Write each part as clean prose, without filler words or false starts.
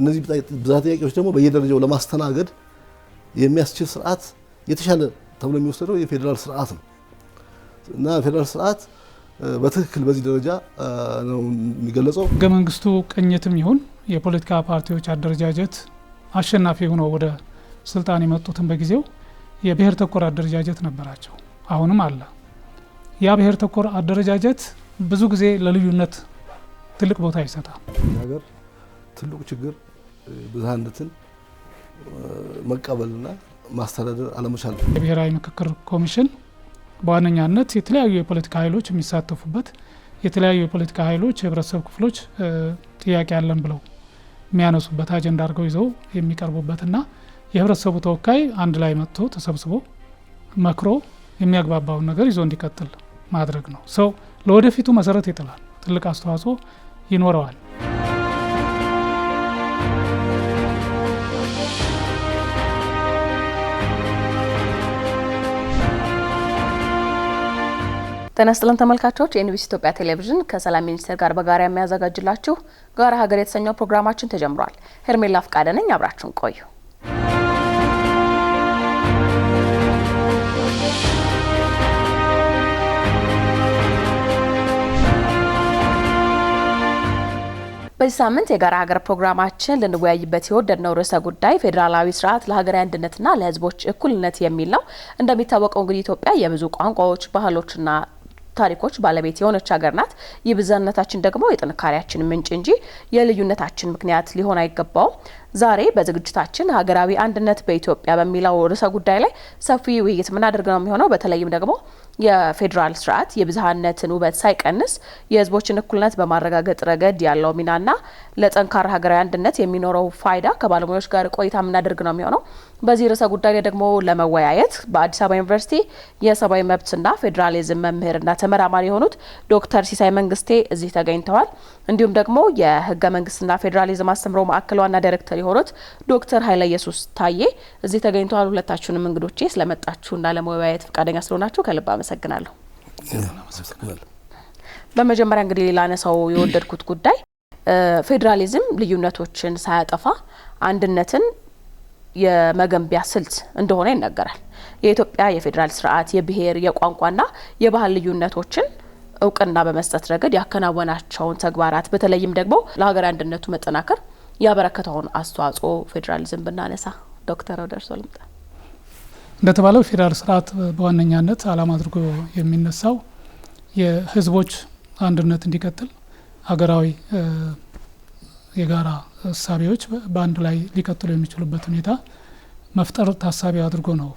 እነዚህ ብዛት ጥያቄዎች ደግሞ በየደረጃው ለማስተናገድ የሚያስችል ስርዓት የተሻለ ተብሎ የሚወሰደው የፌዴራል ስርዓት ነው እና ፌዴራል ስርዓት በትክክል በዚህ ደረጃ ነው የሚገለጸው። ህገ መንግስቱ ቅኝትም ይሁን የፖለቲካ ፓርቲዎች አደረጃጀት አሸናፊ ሆነው ወደ ስልጣን የመጡትን በጊዜው የብሔር ተኮር አደረጃጀት ነበራቸው፣ አሁንም አለ። ያ ብሔር ተኮር አደረጃጀት ብዙ ጊዜ ለልዩነት ትልቅ ቦታ ይሰጣል። ሀገር ትልቁ ችግር ብዝሃነትን መቀበልና ማስተዳደር አለመቻል። የብሔራዊ ምክክር ኮሚሽን በዋነኛነት የተለያዩ የፖለቲካ ኃይሎች የሚሳተፉበት፣ የተለያዩ የፖለቲካ ኃይሎች የህብረተሰብ ክፍሎች ጥያቄ ያለን ብለው የሚያነሱበት አጀንዳ አድርገው ይዘው የሚቀርቡበትና የህብረተሰቡ ተወካይ አንድ ላይ መጥቶ ተሰብስቦ መክሮ የሚያግባባውን ነገር ይዞ እንዲቀጥል ማድረግ ነው። ሰው ለወደፊቱ መሰረት ይጥላል፣ ትልቅ አስተዋጽኦ ይኖረዋል። ጤና ይስጥልን ተመልካቾች፣ የኢንቢሲ ኢትዮጵያ ቴሌቪዥን ከሰላም ሚኒስቴር ጋር በጋራ የሚያዘጋጅላችሁ ጋራ ሀገር የተሰኘው ፕሮግራማችን ተጀምሯል። ሄርሜላ ፍቃደ ነኝ፣ አብራችሁን ቆዩ። በዚህ ሳምንት የጋራ ሀገር ፕሮግራማችን ልንወያይበት የወደድነው ርዕሰ ጉዳይ ፌዴራላዊ ስርዓት ለሀገራዊ አንድነትና ለህዝቦች እኩልነት የሚል ነው። እንደሚታወቀው እንግዲህ ኢትዮጵያ የብዙ ቋንቋዎች፣ ባህሎችና ታሪኮች ባለቤት የሆነች ሀገር ናት። የብዝሃነታችን ደግሞ የጥንካሬያችን ምንጭ እንጂ የልዩነታችን ምክንያት ሊሆን አይገባውም። ዛሬ በዝግጅታችን ሀገራዊ አንድነት በኢትዮጵያ በሚለው ርዕሰ ጉዳይ ላይ ሰፊ ውይይት ምናደርግ ነው የሚሆነው። በተለይም ደግሞ የፌዴራል ስርዓት የብዝሃነትን ውበት ሳይቀንስ የህዝቦችን እኩልነት በማረጋገጥ ረገድ ያለው ሚናና ለጠንካራ ሀገራዊ አንድነት የሚኖረው ፋይዳ ከባለሙያዎች ጋር ቆይታ ምናደርግ ነው የሚሆነው። በዚህ ርዕሰ ጉዳይ ላይ ደግሞ ለመወያየት በአዲስ አበባ ዩኒቨርሲቲ የሰብአዊ መብትና ፌዴራሊዝም መምህርና ተመራማሪ የሆኑት ዶክተር ሲሳይ መንግስቴ እዚህ ተገኝተዋል። እንዲሁም ደግሞ የህገ መንግስትና ፌዴራሊዝም አስተምሮ ማዕከል ዋና ዳይሬክተር የሆኑት ዶክተር ኃይለ ኢየሱስ ታዬ እዚህ ተገኝተዋል። ሁለታችሁንም እንግዶቼ ስለመጣችሁና ለመወያየት ፈቃደኛ ስለሆናችሁ ከልብ አመሰግናለሁ። በመጀመሪያ እንግዲህ ላነሳው የወደድኩት ጉዳይ ፌዴራሊዝም ልዩነቶችን ሳያጠፋ አንድነትን የመገንቢያ ስልት እንደሆነ ይነገራል። የኢትዮጵያ የፌዴራል ስርዓት የብሔር የቋንቋና የባህል ልዩነቶችን እውቅና በመስጠት ረገድ ያከናወናቸውን ተግባራት በተለይም ደግሞ ለሀገራዊ አንድነቱ መጠናከር ያበረከተውን አስተዋጽኦ ፌዴራሊዝም ብናነሳ ዶክተር ወደርሶ ልምጣ። እንደተባለው ፌዴራል ስርዓት በዋነኛነት ዓላማ አድርጎ የሚነሳው የህዝቦች አንድነት እንዲቀጥል ሀገራዊ የጋራ እሳቤዎች በአንድ ላይ ሊቀጥሉ የሚችሉበት ሁኔታ መፍጠር ታሳቢ አድርጎ ነው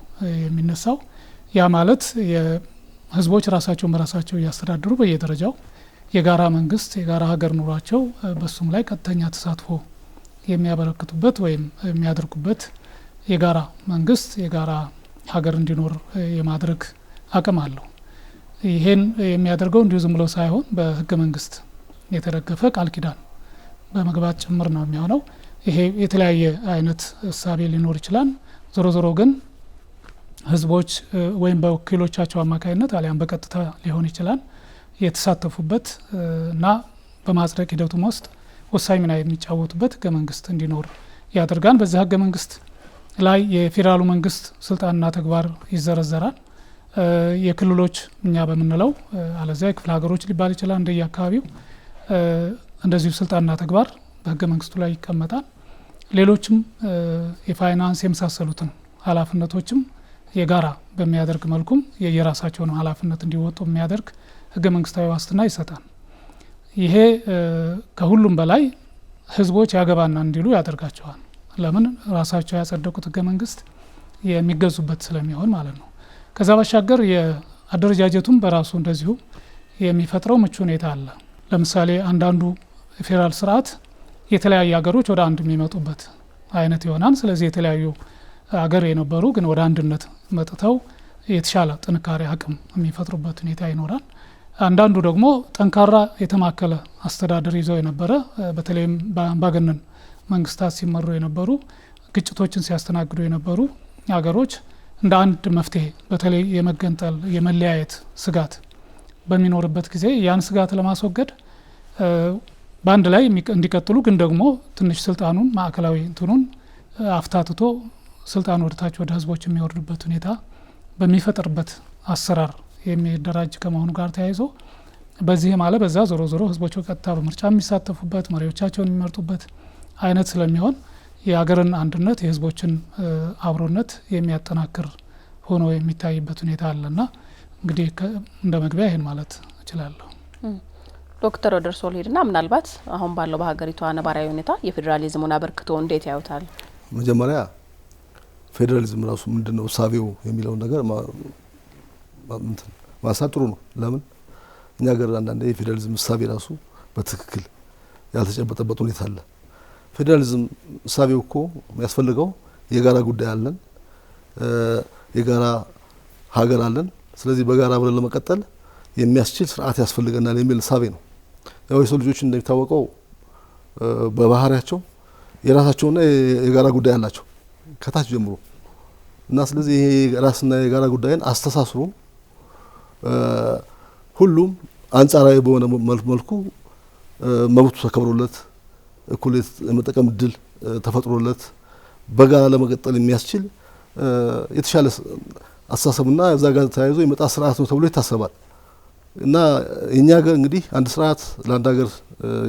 የሚነሳው። ያ ማለት የህዝቦች ራሳቸውን በራሳቸው እያስተዳደሩ በየደረጃው የጋራ መንግስት የጋራ ሀገር ኑሯቸው በሱም ላይ ቀጥተኛ ተሳትፎ የሚያበረክቱበት ወይም የሚያደርጉበት የጋራ መንግስት የጋራ ሀገር እንዲኖር የማድረግ አቅም አለው። ይሄን የሚያደርገው እንዲሁ ዝም ብሎ ሳይሆን በህገ መንግስት የተደገፈ ቃል ኪዳን በመግባት ጭምር ነው የሚሆነው። ይሄ የተለያየ አይነት እሳቤ ሊኖር ይችላል። ዞሮ ዞሮ ግን ህዝቦች ወይም በወኪሎቻቸው አማካኝነት አሊያም በቀጥታ ሊሆን ይችላል የተሳተፉበት እና በማጽደቅ ሂደቱም ውስጥ ወሳኝ ሚና የሚጫወቱበት ህገ መንግስት እንዲኖር ያደርጋል። በዚህ ህገ መንግስት ላይ የፌዴራሉ መንግስት ስልጣንና ተግባር ይዘረዘራል። የክልሎች እኛ በምንለው አለዚያ የክፍለ ሀገሮች ሊባል ይችላል እንደየ አካባቢው እንደዚሁ ስልጣንና ተግባር በህገ መንግስቱ ላይ ይቀመጣል። ሌሎችም የፋይናንስ የመሳሰሉትን ኃላፊነቶችም የጋራ በሚያደርግ መልኩም የየራሳቸውን ኃላፊነት እንዲወጡ የሚያደርግ ህገ መንግስታዊ ዋስትና ይሰጣል። ይሄ ከሁሉም በላይ ህዝቦች ያገባና እንዲሉ ያደርጋቸዋል። ለምን? ራሳቸው ያጸደቁት ህገ መንግስት የሚገዙበት ስለሚሆን ማለት ነው። ከዛ ባሻገር የአደረጃጀቱም በራሱ እንደዚሁ የሚፈጥረው ምቹ ሁኔታ አለ። ለምሳሌ አንዳንዱ የፌዴራል ስርዓት የተለያዩ ሀገሮች ወደ አንድ የሚመጡበት አይነት ይሆናል። ስለዚህ የተለያዩ ሀገር የነበሩ ግን ወደ አንድነት መጥተው የተሻለ ጥንካሬ አቅም የሚፈጥሩበት ሁኔታ ይኖራል። አንዳንዱ ደግሞ ጠንካራ የተማከለ አስተዳደር ይዘው የነበረ በተለይም በአምባገነን መንግስታት ሲመሩ የነበሩ ግጭቶችን ሲያስተናግዱ የነበሩ ሀገሮች እንደ አንድ መፍትሄ በተለይ የመገንጠል የመለያየት ስጋት በሚኖርበት ጊዜ ያን ስጋት ለማስወገድ በአንድ ላይ እንዲቀጥሉ ግን ደግሞ ትንሽ ስልጣኑን ማዕከላዊ እንትኑን አፍታትቶ ስልጣኑ ወደታች ወደ ህዝቦች የሚወርድበት ሁኔታ በሚፈጥርበት አሰራር የሚደራጅ ከመሆኑ ጋር ተያይዞ በዚህ ማለት በዛ ዞሮ ዞሮ ህዝቦች በቀጥታ በምርጫ የሚሳተፉበት መሪዎቻቸውን የሚመርጡበት አይነት ስለሚሆን የሀገርን አንድነት የህዝቦችን አብሮነት የሚያጠናክር ሆኖ የሚታይበት ሁኔታ አለና እንግዲህ እንደ መግቢያ ይሄን ማለት እችላለሁ። ዶክተር ወደርሶ ልሂድና ምናልባት አሁን ባለው በሀገሪቷ ነባራዊ ሁኔታ የፌዴራሊዝሙን አበርክቶ እንዴት ያዩታል? መጀመሪያ ፌዴራሊዝም ራሱ ምንድነው ሳቢው የሚለው ነገር ማንሳት ጥሩ ነው። ለምን እኛ ሀገር አንዳንዴ የፌዴራሊዝም ሳቢ ራሱ በትክክል ያልተጨበጠበት ሁኔታ አለ። ፌዴራሊዝም ሳቢው እኮ የሚያስፈልገው የጋራ ጉዳይ አለን፣ የጋራ ሀገር አለን። ስለዚህ በጋራ ብለን ለመቀጠል የሚያስችል ስርዓት ያስፈልገናል የሚል ሳቤ ነው። ያው የሰው ልጆች እንደሚታወቀው በባህሪያቸው የራሳቸውና የጋራ ጉዳይ አላቸው ከታች ጀምሮ እና ስለዚህ ይሄ ራስና የጋራ ጉዳይን አስተሳስሮ ሁሉም አንጻራዊ በሆነ መልኩ መብቱ ተከብሮለት እኩል የመጠቀም እድል ተፈጥሮለት በጋራ ለመቀጠል የሚያስችል የተሻለ አስተሳሰብና እዛ ጋር ተያይዞ የመጣ ስርዓት ነው ተብሎ ይታሰባል። እና የኛ ሀገር እንግዲህ አንድ ስርዓት ለአንድ ሀገር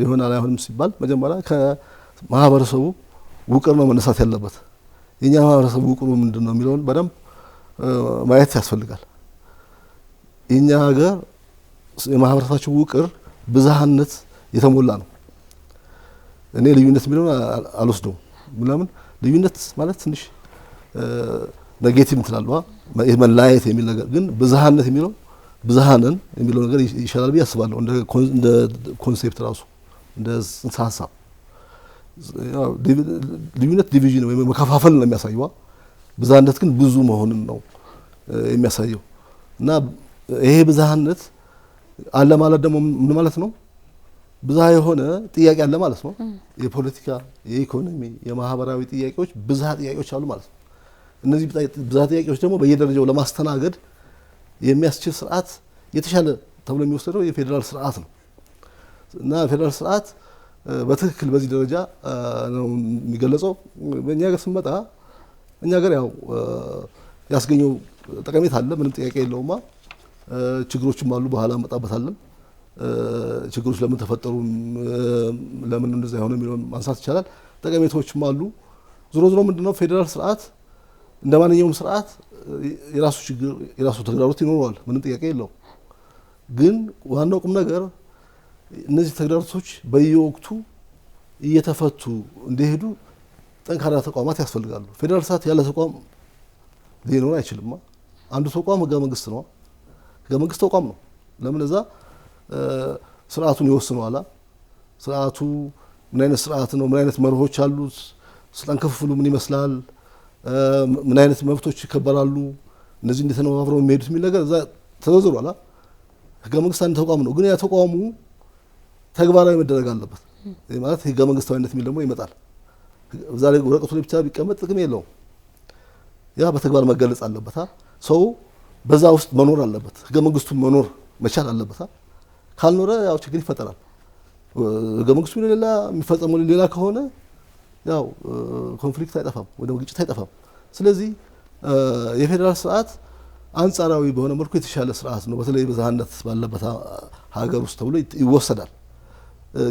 ይሆናል አይሆንም ሲባል መጀመሪያ ከማህበረሰቡ ውቅር ነው መነሳት ያለበት። የኛ ማህበረሰቡ ውቅሩ ምንድነው የሚለውን በደንብ ማየት ያስፈልጋል። የኛ ሀገር የማህበረሰባችን ውቅር ብዝሃነት የተሞላ ነው። እኔ ልዩነት የሚለውን አልወስደውም። ምናምን ልዩነት ማለት ትንሽ ኔጌቲቭ እንትላልዋ መለያየት የሚል ነገር ግን ብዝሃነት የሚለው ብዝሃነን የሚለው ነገር ይሻላል ብዬ አስባለሁ። እንደ ኮንሴፕት ራሱ እንደ ጽንሰ ሀሳብ ልዩነት ዲቪዥን ወይም መከፋፈል ነው የሚያሳየው። ብዝሃነት ግን ብዙ መሆንን ነው የሚያሳየው። እና ይሄ ብዝሃነት አለ ማለት ደግሞ ምን ማለት ነው? ብዝሃ የሆነ ጥያቄ አለ ማለት ነው። የፖለቲካ፣ የኢኮኖሚ፣ የማህበራዊ ጥያቄዎች ብዝሃ ጥያቄዎች አሉ ማለት ነው። እነዚህ ብዝሃ ጥያቄዎች ደግሞ በየደረጃው ለማስተናገድ የሚያስችል ስርዓት የተሻለ ተብሎ የሚወሰደው የፌዴራል ስርዓት ነው። እና ፌዴራል ስርዓት በትክክል በዚህ ደረጃ ነው የሚገለጸው። በእኛ ሀገር ስንመጣ እኛ ሀገር ያው ያስገኘው ጠቀሜታ አለ፣ ምንም ጥያቄ የለውማ። ችግሮችም አሉ፣ በኋላ እንመጣበታለን። ችግሮች ለምን ተፈጠሩ፣ ለምን እንደዛ ሆነ የሚለውን ማንሳት ይቻላል። ጠቀሜታዎችም አሉ። ዞሮ ዞሮ ምንድነው ፌዴራል ስርዓት እንደ ማንኛውም ስርዓት የራሱ ችግር የራሱ ተግዳሮት ይኖረዋል፣ ምንም ጥያቄ የለውም። ግን ዋናው ቁም ነገር እነዚህ ተግዳሮቶች በየወቅቱ እየተፈቱ እንዲሄዱ ጠንካራ ተቋማት ያስፈልጋሉ። ፌዴራል ስርዓት ያለ ተቋም ሊኖር አይችልም። አንዱ ተቋም ህገ መንግስት ነው። ህገ መንግስት ተቋም ነው። ለምን እዛ ስርዓቱን ይወስነዋል። ስርዓቱ ምን አይነት ስርዓት ነው፣ ምን አይነት መርሆች አሉት፣ ስልጣን ክፍፍሉ ምን ይመስላል፣ ምን አይነት መብቶች ይከበራሉ፣ እነዚህ እንዴት ነው አብረው የሚሄዱት የሚል ነገር እዛ ተዘርዝሯል። ህገ መንግስት አንድ ተቋም ነው። ግን ያ ተቋሙ ተግባራዊ መደረግ አለበት። ማለት ህገ መንግስታዊነት የሚል ደግሞ ይመጣል። እዛ ላይ ወረቀቱ ላይ ብቻ ቢቀመጥ ጥቅም የለውም። ያ በተግባር መገለጽ አለበት። ሰው በዛ ውስጥ መኖር አለበት። ህገ መንግስቱ መኖር መቻል አለበት። ካልኖረ ያው ችግር ይፈጠራል። ህገ መንግስቱ ሌላ የሚፈጸመው ሌላ ከሆነ ያው ኮንፍሊክት አይጠፋም፣ ወደ ግጭት አይጠፋም። ስለዚህ የፌዴራል ስርዓት አንጻራዊ በሆነ መልኩ የተሻለ ስርዓት ነው፣ በተለይ ብዝሃነት ባለበት ሀገር ውስጥ ተብሎ ይወሰዳል።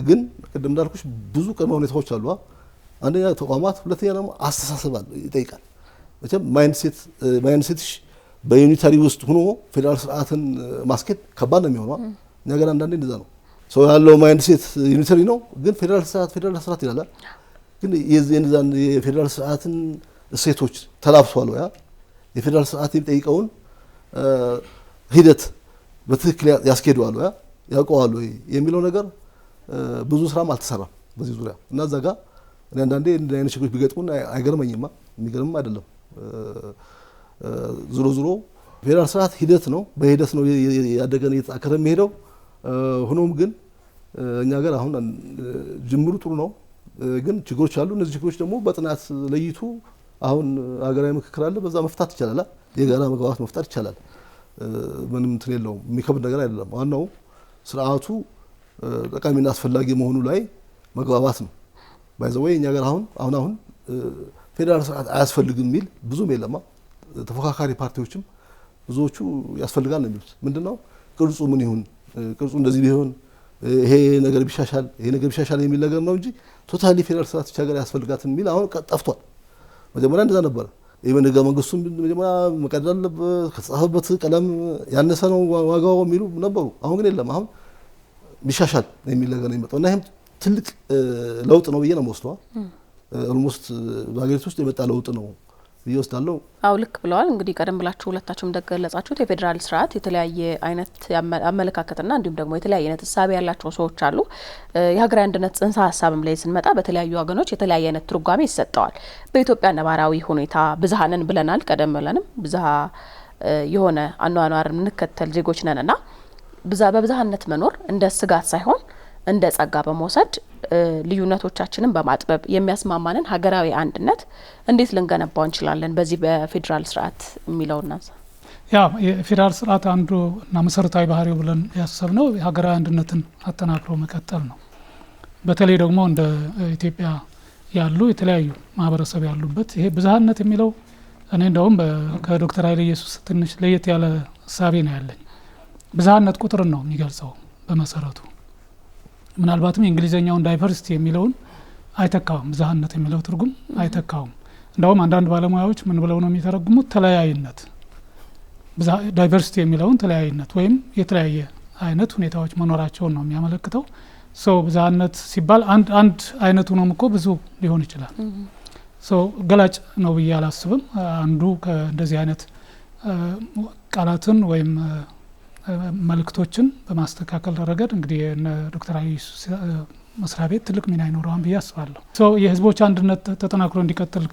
ግን ቅድም እንዳልኩሽ ብዙ ቅድመ ሁኔታዎች አሉ። አንደኛ ተቋማት፣ ሁለተኛ ደግሞ አስተሳሰብ ይጠይቃል። መቼም ማይንድሴትሽ በዩኒታሪ ውስጥ ሆኖ ፌዴራል ስርዓትን ማስኬድ ከባድ ነው የሚሆነው። እኛ ጋር አንዳንዴ እንደዛ ነው። ሰው ያለው ማይንድሴት ዩኒታሪ ነው፣ ግን ፌዴራል ስርዓት ይላል። ግን የዛን የፌዴራል ስርዓትን እሴቶች ተላብሷል ወይ የፌዴራል ስርዓት የሚጠይቀውን ሂደት በትክክል ያስኬደዋል ወይ ያውቀዋል ወይ የሚለው ነገር ብዙ ስራም አልተሰራም በዚህ ዙሪያ። እና እዛ ጋር እኔ አንዳንዴ እንደ አይነት ችግሮች ቢገጥሙን አይገርመኝማ፣ የሚገርምም አይደለም። ዞሮ ዞሮ ፌዴራል ስርዓት ሂደት ነው፣ በሂደት ነው ያደገን እየተጠናከረ የሚሄደው። ሆኖም ግን እኛ ጋር አሁን ጅምሩ ጥሩ ነው፣ ግን ችግሮች አሉ። እነዚህ ችግሮች ደግሞ በጥናት ለይቱ አሁን ሀገራዊ ምክክር አለ፣ በዛ መፍታት ይቻላል። የጋራ መግባባት መፍታት ይቻላል። ምንም እንትን የለውም፣ የሚከብድ ነገር አይደለም። ዋናው ስርዓቱ ጠቃሚና አስፈላጊ መሆኑ ላይ መግባባት ነው። ባይዘው እኛ ጋር አሁን ፌዴራል ስርዓት አያስፈልግም የሚል ብዙም የለማ። ተፎካካሪ ፓርቲዎችም ብዙዎቹ ያስፈልጋል ነው የሚሉት። ምንድነው ቅርጹ ምን ይሁን፣ ቅርጹ እንደዚህ ቢሆን ይሄ ነገር ቢሻሻል የሚል ነገር ነው እንጂ ቶታሊ ፌዴራል ስርዓት ብቻ ሀገር ያስፈልጋትን የሚል አሁን ጠፍቷል። መጀመሪያ እንደዛ ነበረ። ይሄን ህገ መንግስቱን መጀመሪያ መቀደል አለበት፣ ከተጻፈበት ቀለም ያነሰ ነው ዋጋው የሚሉ ነበሩ። አሁን ግን የለም። አሁን ቢሻሻል የሚል ነገር ነው የሚመጣው እና ይሄም ትልቅ ለውጥ ነው ብዬ ነው የምወስደው። ኦልሞስት በሀገሪቱ ውስጥ የመጣ ለውጥ ነው ብዬ ወስዳለሁ። አው ልክ ብለዋል። እንግዲህ ቀደም ብላችሁ ሁለታችሁም እንደገለጻችሁት የፌዴራል ስርዓት የተለያየ አይነት አመለካከትና እንዲሁም ደግሞ የተለያየ አይነት ሀሳብ ያላቸው ሰዎች አሉ። የሀገራዊ አንድነት ጽንሰ ሀሳብም ላይ ስንመጣ በተለያዩ ወገኖች የተለያየ አይነት ትርጓሜ ይሰጠዋል። በኢትዮጵያ ነባራዊ ሁኔታ ብዝሃንን ብለናል። ቀደም ብለንም ብዝሃ የሆነ አኗኗር የምንከተል ዜጎች ነንና በብዝሃነት መኖር እንደ ስጋት ሳይሆን እንደ ጸጋ በመውሰድ ልዩነቶቻችንን በማጥበብ የሚያስማማንን ሀገራዊ አንድነት እንዴት ልንገነባው እንችላለን? በዚህ በፌዴራል ስርዓት የሚለውና የፌዴራል ስርዓት አንዱ እና መሰረታዊ ባህሪው ብለን ያሰብነው የሀገራዊ አንድነትን አጠናክሮ መቀጠል ነው። በተለይ ደግሞ እንደ ኢትዮጵያ ያሉ የተለያዩ ማህበረሰብ ያሉበት ይሄ ብዝሃነት የሚለው እኔ እንደውም ከዶክተር ኃይለ ኢየሱስ ትንሽ ለየት ያለ ሀሳቤ ነው ያለኝ። ብዝሃነት ቁጥርን ነው የሚገልጸው በመሰረቱ። ምናልባትም የእንግሊዘኛውን ዳይቨርሲቲ የሚለውን አይተካውም፣ ብዝሃነት የሚለው ትርጉም አይተካውም። እንደውም አንዳንድ ባለሙያዎች ምን ብለው ነው የሚተረጉሙት? ተለያይነት። ዳይቨርሲቲ የሚለውን ተለያይነት ወይም የተለያየ አይነት ሁኔታዎች መኖራቸውን ነው የሚያመለክተው። ብዝሃነት ሲባል አንድ አይነቱ ነው እኮ ብዙ ሊሆን ይችላል። ገላጭ ነው ብዬ አላስብም። አንዱ ከእንደዚህ አይነት ቃላትን ወይም መልእክቶችን በማስተካከል ረገድ እንግዲህ ዶክተር አዩስ መስሪያ ቤት ትልቅ ሚና ይኖረዋል ብዬ አስባለሁ። የህዝቦች አንድነት ተጠናክሮ እንዲቀጥል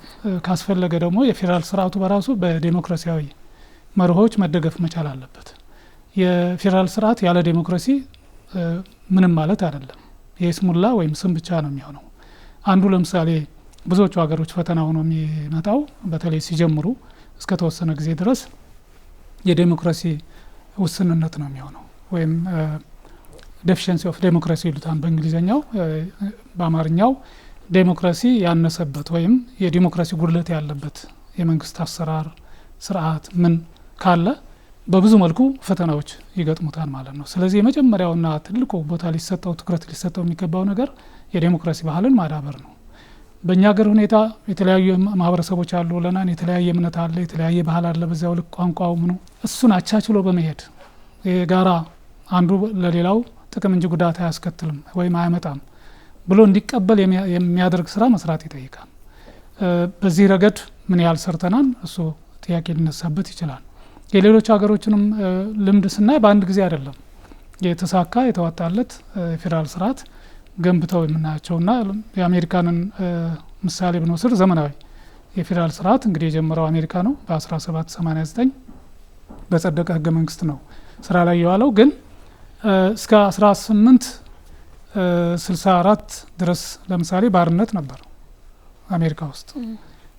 ካስፈለገ ደግሞ የፌዴራል ስርዓቱ በራሱ በዲሞክራሲያዊ መርሆች መደገፍ መቻል አለበት። የፌዴራል ስርዓት ያለ ዲሞክራሲ ምንም ማለት አይደለም። የስሙላ ወይም ስም ብቻ ነው የሚሆነው። አንዱ ለምሳሌ ብዙዎቹ ሀገሮች ፈተና ሆኖ የሚመጣው በተለይ ሲጀምሩ እስከ ተወሰነ ጊዜ ድረስ የዲሞክራሲ ውስንነት ነው የሚሆነው ወይም ዴፊሽንሲ ኦፍ ዴሞክራሲ ይሉታል በእንግሊዘኛው። በአማርኛው ዴሞክራሲ ያነሰበት ወይም የዲሞክራሲ ጉድለት ያለበት የመንግስት አሰራር ስርዓት ምን ካለ በብዙ መልኩ ፈተናዎች ይገጥሙታል ማለት ነው። ስለዚህ የመጀመሪያውና ትልቁ ቦታ ሊሰጠው ትኩረት ሊሰጠው የሚገባው ነገር የዲሞክራሲ ባህልን ማዳበር ነው። በእኛ ሀገር ሁኔታ የተለያዩ ማህበረሰቦች አሉ ለናን የተለያየ እምነት አለ፣ የተለያየ ባህል አለ። በዚያው ልክ ቋንቋው ምኑ እሱን አቻችሎ በመሄድ የጋራ አንዱ ለሌላው ጥቅም እንጂ ጉዳት አያስከትልም ወይም አያመጣም ብሎ እንዲቀበል የሚያደርግ ስራ መስራት ይጠይቃል። በዚህ ረገድ ምን ያህል ሰርተናል? እሱ ጥያቄ ሊነሳበት ይችላል። የሌሎች ሀገሮችንም ልምድ ስናይ በአንድ ጊዜ አይደለም የተሳካ የተዋጣለት ፌዴራል ስርዓት ገንብተው የምናያቸውና የአሜሪካንን ምሳሌ ብንወስድ ዘመናዊ የፌዴራል ስርዓት እንግዲህ የጀመረው አሜሪካ ነው። በ1789 በጸደቀ ህገ መንግስት ነው ስራ ላይ የዋለው። ግን እስከ 1864 ድረስ ለምሳሌ ባርነት ነበር አሜሪካ ውስጥ።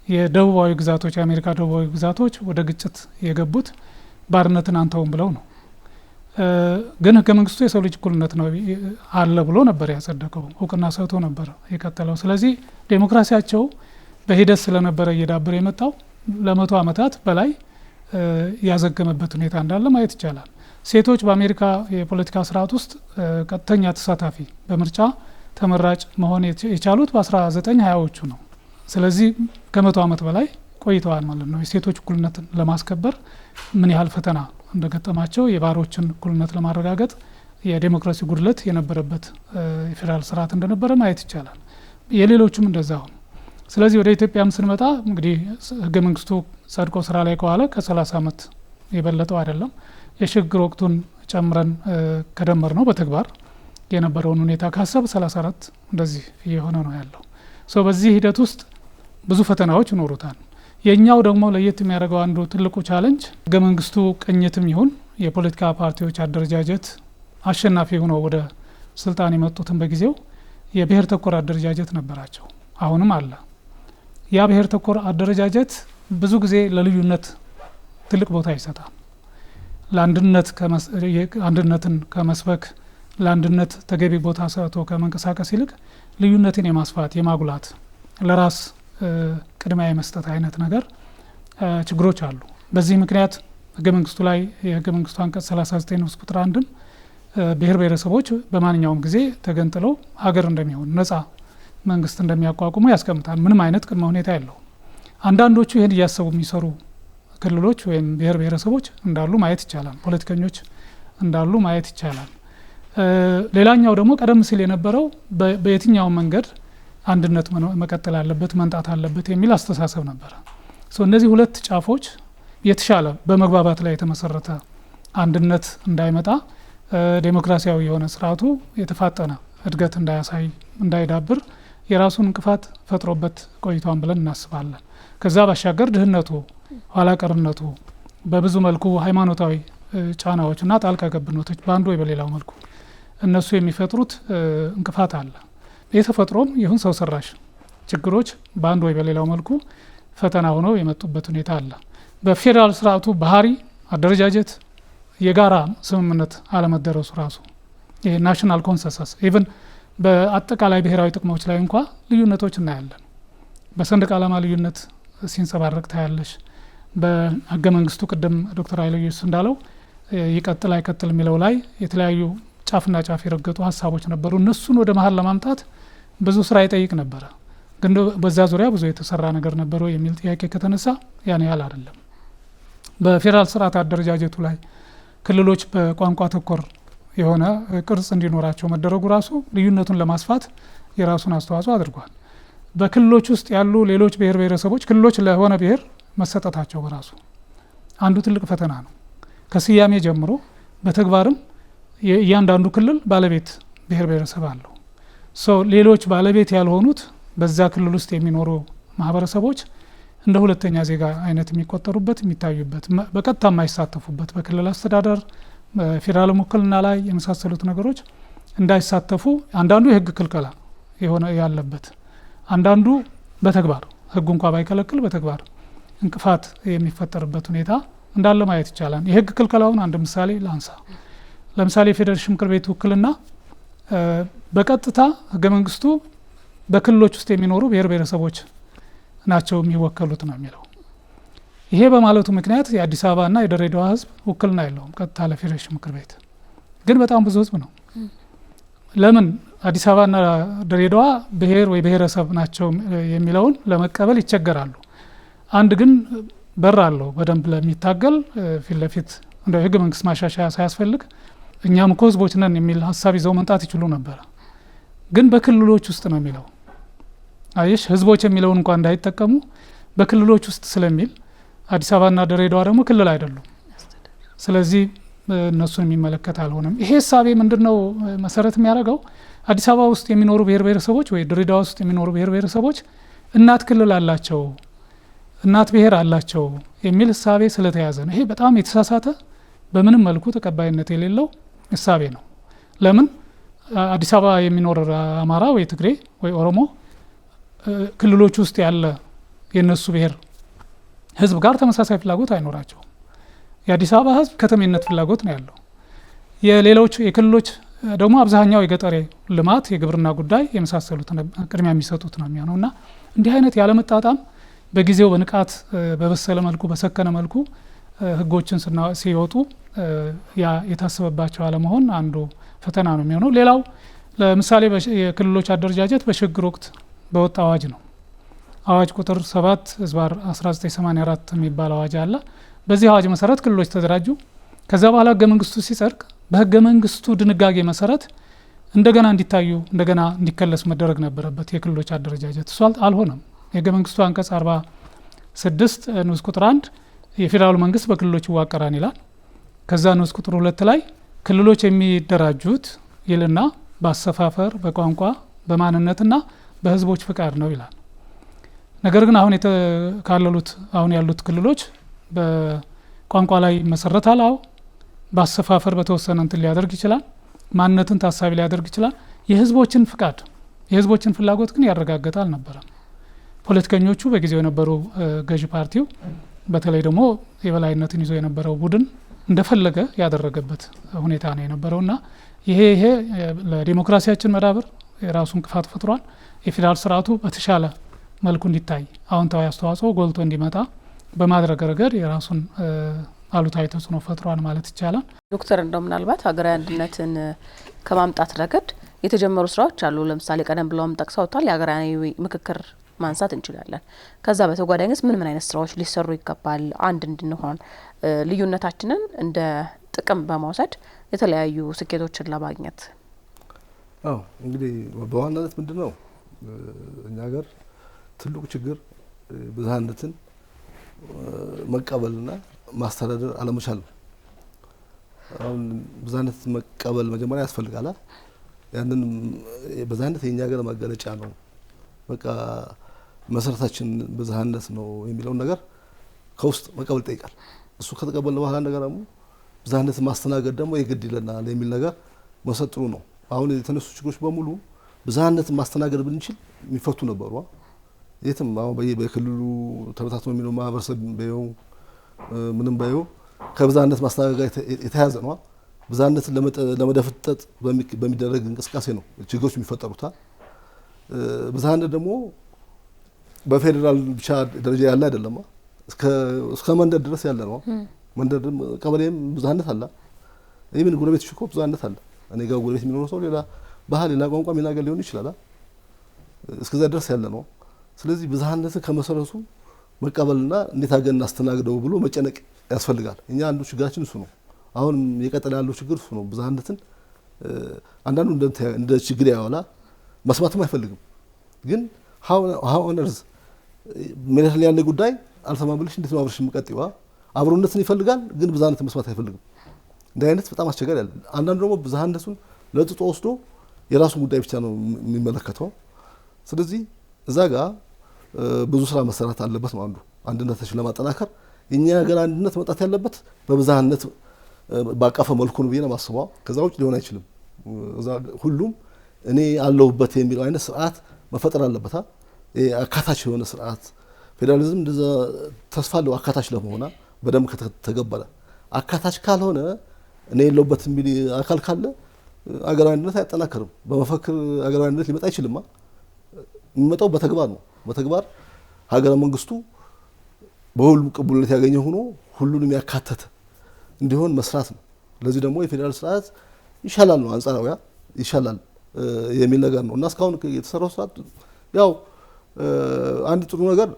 የደቡባዊ ግዛቶች የአሜሪካ ደቡባዊ ግዛቶች ወደ ግጭት የገቡት ባርነትን አንተውም ብለው ነው። ግን ህገ መንግስቱ የሰው ልጅ እኩልነት ነው አለ ብሎ ነበር ያጸደቀው፣ እውቅና ሰጥቶ ነበር የቀጠለው። ስለዚህ ዴሞክራሲያቸው በሂደት ስለነበረ እየዳበረ የመጣው ለመቶ ዓመታት በላይ ያዘገመበት ሁኔታ እንዳለ ማየት ይቻላል። ሴቶች በአሜሪካ የፖለቲካ ስርዓት ውስጥ ቀጥተኛ ተሳታፊ በምርጫ ተመራጭ መሆን የቻሉት በ1920ዎቹ ነው። ስለዚህ ከመቶ ዓመት በላይ ቆይተዋል ማለት ነው። የሴቶች እኩልነትን ለማስከበር ምን ያህል ፈተና እንደገጠማቸው፣ የባሮችን እኩልነት ለማረጋገጥ የዴሞክራሲ ጉድለት የነበረበት የፌዴራል ስርዓት እንደነበረ ማየት ይቻላል። የሌሎችም እንደዛው። ስለዚህ ወደ ኢትዮጵያም ስንመጣ እንግዲህ ህገ መንግስቱ ጸድቆ ስራ ላይ ከዋለ ከ30 ዓመት የበለጠው አይደለም። የሽግግር ወቅቱን ጨምረን ከደመር ነው በተግባር የነበረውን ሁኔታ ካሰብ 34 እንደዚህ እየሆነ ነው ያለው። በዚህ ሂደት ውስጥ ብዙ ፈተናዎች ይኖሩታል። የኛው ደግሞ ለየት የሚያደርገው አንዱ ትልቁ ቻሌንጅ ህገ መንግስቱ ቅኝትም ይሁን የፖለቲካ ፓርቲዎች አደረጃጀት አሸናፊ ሆነው ወደ ስልጣን የመጡትን በጊዜው የብሔር ተኮር አደረጃጀት ነበራቸው፣ አሁንም አለ። ያ ብሔር ተኮር አደረጃጀት ብዙ ጊዜ ለልዩነት ትልቅ ቦታ ይሰጣል። ለአንድነትን ከመስበክ ለአንድነት ተገቢ ቦታ ሰጥቶ ከመንቀሳቀስ ይልቅ ልዩነትን የማስፋት የማጉላት ለራስ ቅድሚያ የመስጠት አይነት ነገር ችግሮች አሉ። በዚህ ምክንያት ህገ መንግስቱ ላይ የህገ መንግስቱ አንቀጽ 39 ንዑስ ቁጥር 1 ብሔር ብሔረሰቦች በማንኛውም ጊዜ ተገንጥለው ሀገር እንደሚሆን ነጻ መንግስት እንደሚያቋቁሙ ያስቀምጣል። ምንም አይነት ቅድመ ሁኔታ የለውም። አንዳንዶቹ ይህን እያሰቡ የሚሰሩ ክልሎች ወይም ብሔር ብሔረሰቦች እንዳሉ ማየት ይቻላል። ፖለቲከኞች እንዳሉ ማየት ይቻላል። ሌላኛው ደግሞ ቀደም ሲል የነበረው በየትኛው መንገድ አንድነት መቀጠል አለበት መንጣት አለበት የሚል አስተሳሰብ ነበረ። እነዚህ ሁለት ጫፎች የተሻለ በመግባባት ላይ የተመሰረተ አንድነት እንዳይመጣ ዴሞክራሲያዊ የሆነ ስርዓቱ የተፋጠነ እድገት እንዳያሳይ እንዳይዳብር የራሱን እንቅፋት ፈጥሮበት ቆይቷን ብለን እናስባለን። ከዛ ባሻገር ድህነቱ፣ ኋላ ቀርነቱ፣ በብዙ መልኩ ሃይማኖታዊ ጫናዎችና ጣልቃ ገብነቶች በአንዱ ወይ በሌላው መልኩ እነሱ የሚፈጥሩት እንቅፋት አለ። የተፈጥሮም ይሁን ሰው ሰራሽ ችግሮች በአንዱ ወይ በሌላው መልኩ ፈተና ሆነው የመጡበት ሁኔታ አለ። በፌዴራል ስርዓቱ ባህሪ አደረጃጀት የጋራ ስምምነት አለመደረሱ ራሱ ይሄ ናሽናል ኮንሰንሰስ ኢቭን በአጠቃላይ ብሔራዊ ጥቅሞች ላይ እንኳ ልዩነቶች እናያለን። በሰንደቅ ዓላማ ልዩነት ሲንጸባረቅ ታያለሽ። በህገ መንግስቱ ቅድም ዶክተር ኃይለየሱስ እንዳለው ይቀጥል አይቀጥል የሚለው ላይ የተለያዩ ጫፍና ጫፍ የረገጡ ሀሳቦች ነበሩ። እነሱን ወደ መሀል ለማምጣት ብዙ ስራ ይጠይቅ ነበረ። ግን በዛ ዙሪያ ብዙ የተሰራ ነገር ነበረው የሚል ጥያቄ ከተነሳ ያን ያህል አይደለም። በፌዴራል ስርዓት አደረጃጀቱ ላይ ክልሎች በቋንቋ ተኮር የሆነ ቅርጽ እንዲኖራቸው መደረጉ ራሱ ልዩነቱን ለማስፋት የራሱን አስተዋጽኦ አድርጓል። በክልሎች ውስጥ ያሉ ሌሎች ብሔር ብሔረሰቦች ክልሎች ለሆነ ብሔር መሰጠታቸው በራሱ አንዱ ትልቅ ፈተና ነው። ከስያሜ ጀምሮ በተግባርም እያንዳንዱ ክልል ባለቤት ብሔር ብሔረሰብ አለው። ሌሎች ባለቤት ያልሆኑት በዛ ክልል ውስጥ የሚኖሩ ማህበረሰቦች እንደ ሁለተኛ ዜጋ አይነት የሚቆጠሩበት የሚታዩበት በቀጥታ የማይሳተፉበት በክልል አስተዳደር በፌዴራል ውክልና ላይ የመሳሰሉት ነገሮች እንዳይሳተፉ አንዳንዱ የህግ ክልከላ የሆነ ያለበት አንዳንዱ በተግባር ህጉ እንኳ ባይከለክል በተግባር እንቅፋት የሚፈጠርበት ሁኔታ እንዳለ ማየት ይቻላል። የህግ ክልከላውን አንድ ምሳሌ ላንሳ። ለምሳሌ የፌዴሬሽን ምክር ቤት ውክልና በቀጥታ ህገ መንግስቱ በክልሎች ውስጥ የሚኖሩ ብሔር ብሔረሰቦች ናቸው የሚወከሉት ነው የሚለው። ይሄ በማለቱ ምክንያት የአዲስ አበባና የድሬዳዋ ህዝብ ውክልና የለውም ቀጥታ ለፌዴሬሽን ምክር ቤት። ግን በጣም ብዙ ህዝብ ነው። ለምን አዲስ አበባና ድሬዳዋ ብሔር ወይ ብሔረሰብ ናቸው የሚለውን ለመቀበል ይቸገራሉ። አንድ ግን በር አለው በደንብ ለሚታገል ፊት ለፊት እንደው የህገ መንግስት ማሻሻያ ሳያስፈልግ እኛም እኮ ህዝቦች ነን የሚል ሀሳብ ይዘው መምጣት ይችሉ ነበር። ግን በክልሎች ውስጥ ነው የሚለው። አይሽ ህዝቦች የሚለውን እንኳን እንዳይጠቀሙ በክልሎች ውስጥ ስለሚል አዲስ አበባና ድሬዳዋ ደግሞ ክልል አይደሉም። ስለዚህ እነሱን የሚመለከት አልሆነም። ይሄ ሀሳቤ ምንድነው መሰረት የሚያደርገው አዲስ አበባ ውስጥ የሚኖሩ ብሔር ብሔረሰቦች ወይ ድሬዳዋ ውስጥ የሚኖሩ ብሔር ብሔረሰቦች እናት ክልል አላቸው እናት ብሔር አላቸው የሚል ሀሳቤ ስለተያዘ ነው። ይሄ በጣም የተሳሳተ በምንም መልኩ ተቀባይነት የሌለው ሀሳቤ ነው። ለምን አዲስ አበባ የሚኖር አማራ ወይ ትግሬ ወይ ኦሮሞ ክልሎች ውስጥ ያለ የነሱ ብሔር ህዝብ ጋር ተመሳሳይ ፍላጎት አይኖራቸው። የአዲስ አበባ ህዝብ ከተሜነት ፍላጎት ነው ያለው። የሌሎች የክልሎች ደግሞ አብዛኛው የገጠሬ ልማት የግብርና ጉዳይ የመሳሰሉት ቅድሚያ የሚሰጡት ነው የሚሆነውና እንዲህ አይነት ያለመጣጣም በጊዜው በንቃት በበሰለ መልኩ በሰከነ መልኩ ህጎችን ሲወጡ ያ የታሰበባቸው አለመሆን አንዱ ፈተና ነው የሚሆነው። ሌላው ለምሳሌ የክልሎች አደረጃጀት በሽግግር ወቅት በወጣ አዋጅ ነው። አዋጅ ቁጥር 7/1984 የሚባል አዋጅ አለ። በዚህ አዋጅ መሰረት ክልሎች ተደራጁ። ከዛ በኋላ ህገ መንግስቱ ሲጸድቅ በህገ መንግስቱ ድንጋጌ መሰረት እንደገና እንዲታዩ እንደገና እንዲከለስ መደረግ ነበረበት የክልሎች አደረጃጀት። እሱ አልሆነም። የህገ መንግስቱ አንቀጽ 46 ንዑስ ቁጥር 1 የፌዴራሉ መንግስት በክልሎች ይዋቀራል ይላል። ከዛ ንዑስ ቁጥር 2 ላይ ክልሎች የሚደራጁት ይልና በአሰፋፈር በቋንቋ በማንነትና በህዝቦች ፍቃድ ነው ይላል። ነገር ግን አሁን ያሉት ክልሎች በቋንቋ ላይ መሰረታል። በአሰፋፈር በተወሰነ እንትን ሊያደርግ ይችላል። ማንነትን ታሳቢ ሊያደርግ ይችላል። የህዝቦችን ፍቃድ የህዝቦችን ፍላጎት ግን ያረጋግጣል አልነበረም። ፖለቲከኞቹ በጊዜው የነበሩ ገዢ ፓርቲው በተለይ ደግሞ የበላይነትን ይዞ የነበረው ቡድን እንደፈለገ ያደረገበት ሁኔታ ነው የነበረውና ይሄ ለዲሞክራሲያችን መዳበር የራሱ እንቅፋት ፈጥሯል። የፌዴራል ስርዓቱ በተሻለ መልኩ እንዲታይ አዎንታዊ አስተዋጽኦ ጎልቶ እንዲመጣ በማድረግ ረገድ የራሱን አሉታዊ ተጽዕኖ ፈጥሯል ማለት ይቻላል። ዶክተር እንደው ምናልባት ሀገራዊ አንድነትን ከማምጣት ረገድ የተጀመሩ ስራዎች አሉ። ለምሳሌ ቀደም ብለውም ጠቅሰውታል፣ የሀገራዊ ምክክር ማንሳት እንችላለን። ከዛ በተጓዳኝስ ምን አይነት ስራዎች ሊሰሩ ይገባል? አንድ እንድንሆን ልዩነታችንን እንደ ጥቅም በመውሰድ የተለያዩ ስኬቶችን ለማግኘት። እንግዲህ በዋናነት ምንድነው እኛ ሀገር ትልቁ ችግር ብዝሃነትን መቀበልና ማስተዳደር አለመቻል ነው። አሁን ብዝሃነት መቀበል መጀመሪያ ያስፈልጋል። ያንን ብዝሃነት የኛ ሀገር መገለጫ ነው፣ በቃ መሰረታችን ብዝሃነት ነው የሚለውን ነገር ከውስጥ መቀበል ይጠይቃል። እሱ ከተቀበልን በኋላ ነገር ደግሞ ብዝሃነትን ማስተናገድ ደግሞ የግድ ይለናል የሚል ነገር መሰጥሩ ነው። አሁን የተነሱ ችግሮች በሙሉ ብዝሃነትን ማስተናገድ ብንችል የሚፈቱ ነበሩ። የትም አሁን በክልሉ ተበታትኖ የሚለው ማህበረሰብ በየው ምንም በየው ከብዝሃነት ማስተናገድ ጋር የተያዘ ነው። ብዝሃነትን ለመደፍጠጥ በሚደረግ እንቅስቃሴ ነው ችግሮች የሚፈጠሩት። ብዝሃነት ደግሞ በፌዴራል ብቻ ደረጃ ያለ አይደለም፣ እስከ መንደር ድረስ ያለ ነው። መንደር ቀበሌም ብዝሃነት አለ። ይሄን ጎረቤቶች እኮ ብዝሃነት አለ። እኔ ጋር ጎረቤት የሚኖረው ሰው ሌላ ባህል ሌላ ቋንቋ የሚናገር ሊሆን ይችላል። እስከዛ ድረስ ያለ ነው። ስለዚህ ብዝሃነትን ከመሰረቱ መቀበልና እንዴት አገር እናስተናግደው ብሎ መጨነቅ ያስፈልጋል። እኛ አንዱ ችግራችን እሱ ነው። አሁን የቀጠለ ያለው ችግር እሱ ነው። ብዝሃነትን አንዳንዱ እንደ ችግር ያዋላ መስማትም አይፈልግም። ግን ሃው ኦነርስ መሬት ላይ ያለ ጉዳይ አልሰማም ብለሽ እንዴት ነው አብረሽ የምትቀጥይዋ? አብሮነትን ይፈልጋል፣ ግን ብዝሃነትን መስማት አይፈልግም። እንደ አይነት በጣም አስቸጋሪ ያለ። አንዳንዱ ደግሞ ብዝሃነቱን ለጥጦ ወስዶ የራሱን ጉዳይ ብቻ ነው የሚመለከተው። ስለዚህ እዛ ጋር ብዙ ስራ መሰራት አለበት ነው አንዱ። አንድነታችን ለማጠናከር የኛ ሀገር አንድነት መጣት ያለበት በብዝሃነት ባቀፈ መልኩ ነው ብዬ ነው የማስበው። ከዛ ውጭ ሊሆን አይችልም። ሁሉም እኔ አለሁበት የሚለው አይነት ስርዓት መፈጠር አለበት። አካታች የሆነ ስርዓት ፌዴራሊዝም እንደዛ ተስፋ አለው አካታች ለመሆን በደንብ ከተገበረ። አካታች ካልሆነ እኔ የለሁበት የሚል አካል ካለ አገራዊ አንድነት አይጠናከርም። በመፈክር አገራዊ አንድነት ሊመጣ አይችልም። የሚመጣው በተግባር ነው። በተግባር ሀገረ መንግስቱ በሁሉም ቅቡልነት ያገኘ ሆኖ ሁሉንም ያካተተ እንዲሆን መስራት ነው። ለዚህ ደግሞ የፌዴራል ስርዓት ይሻላል ነው፣ አንጻራዊ ይሻላል የሚል ነገር ነው እና እስካሁን የተሰራው ስርዓት ያው አንድ ጥሩ ነገር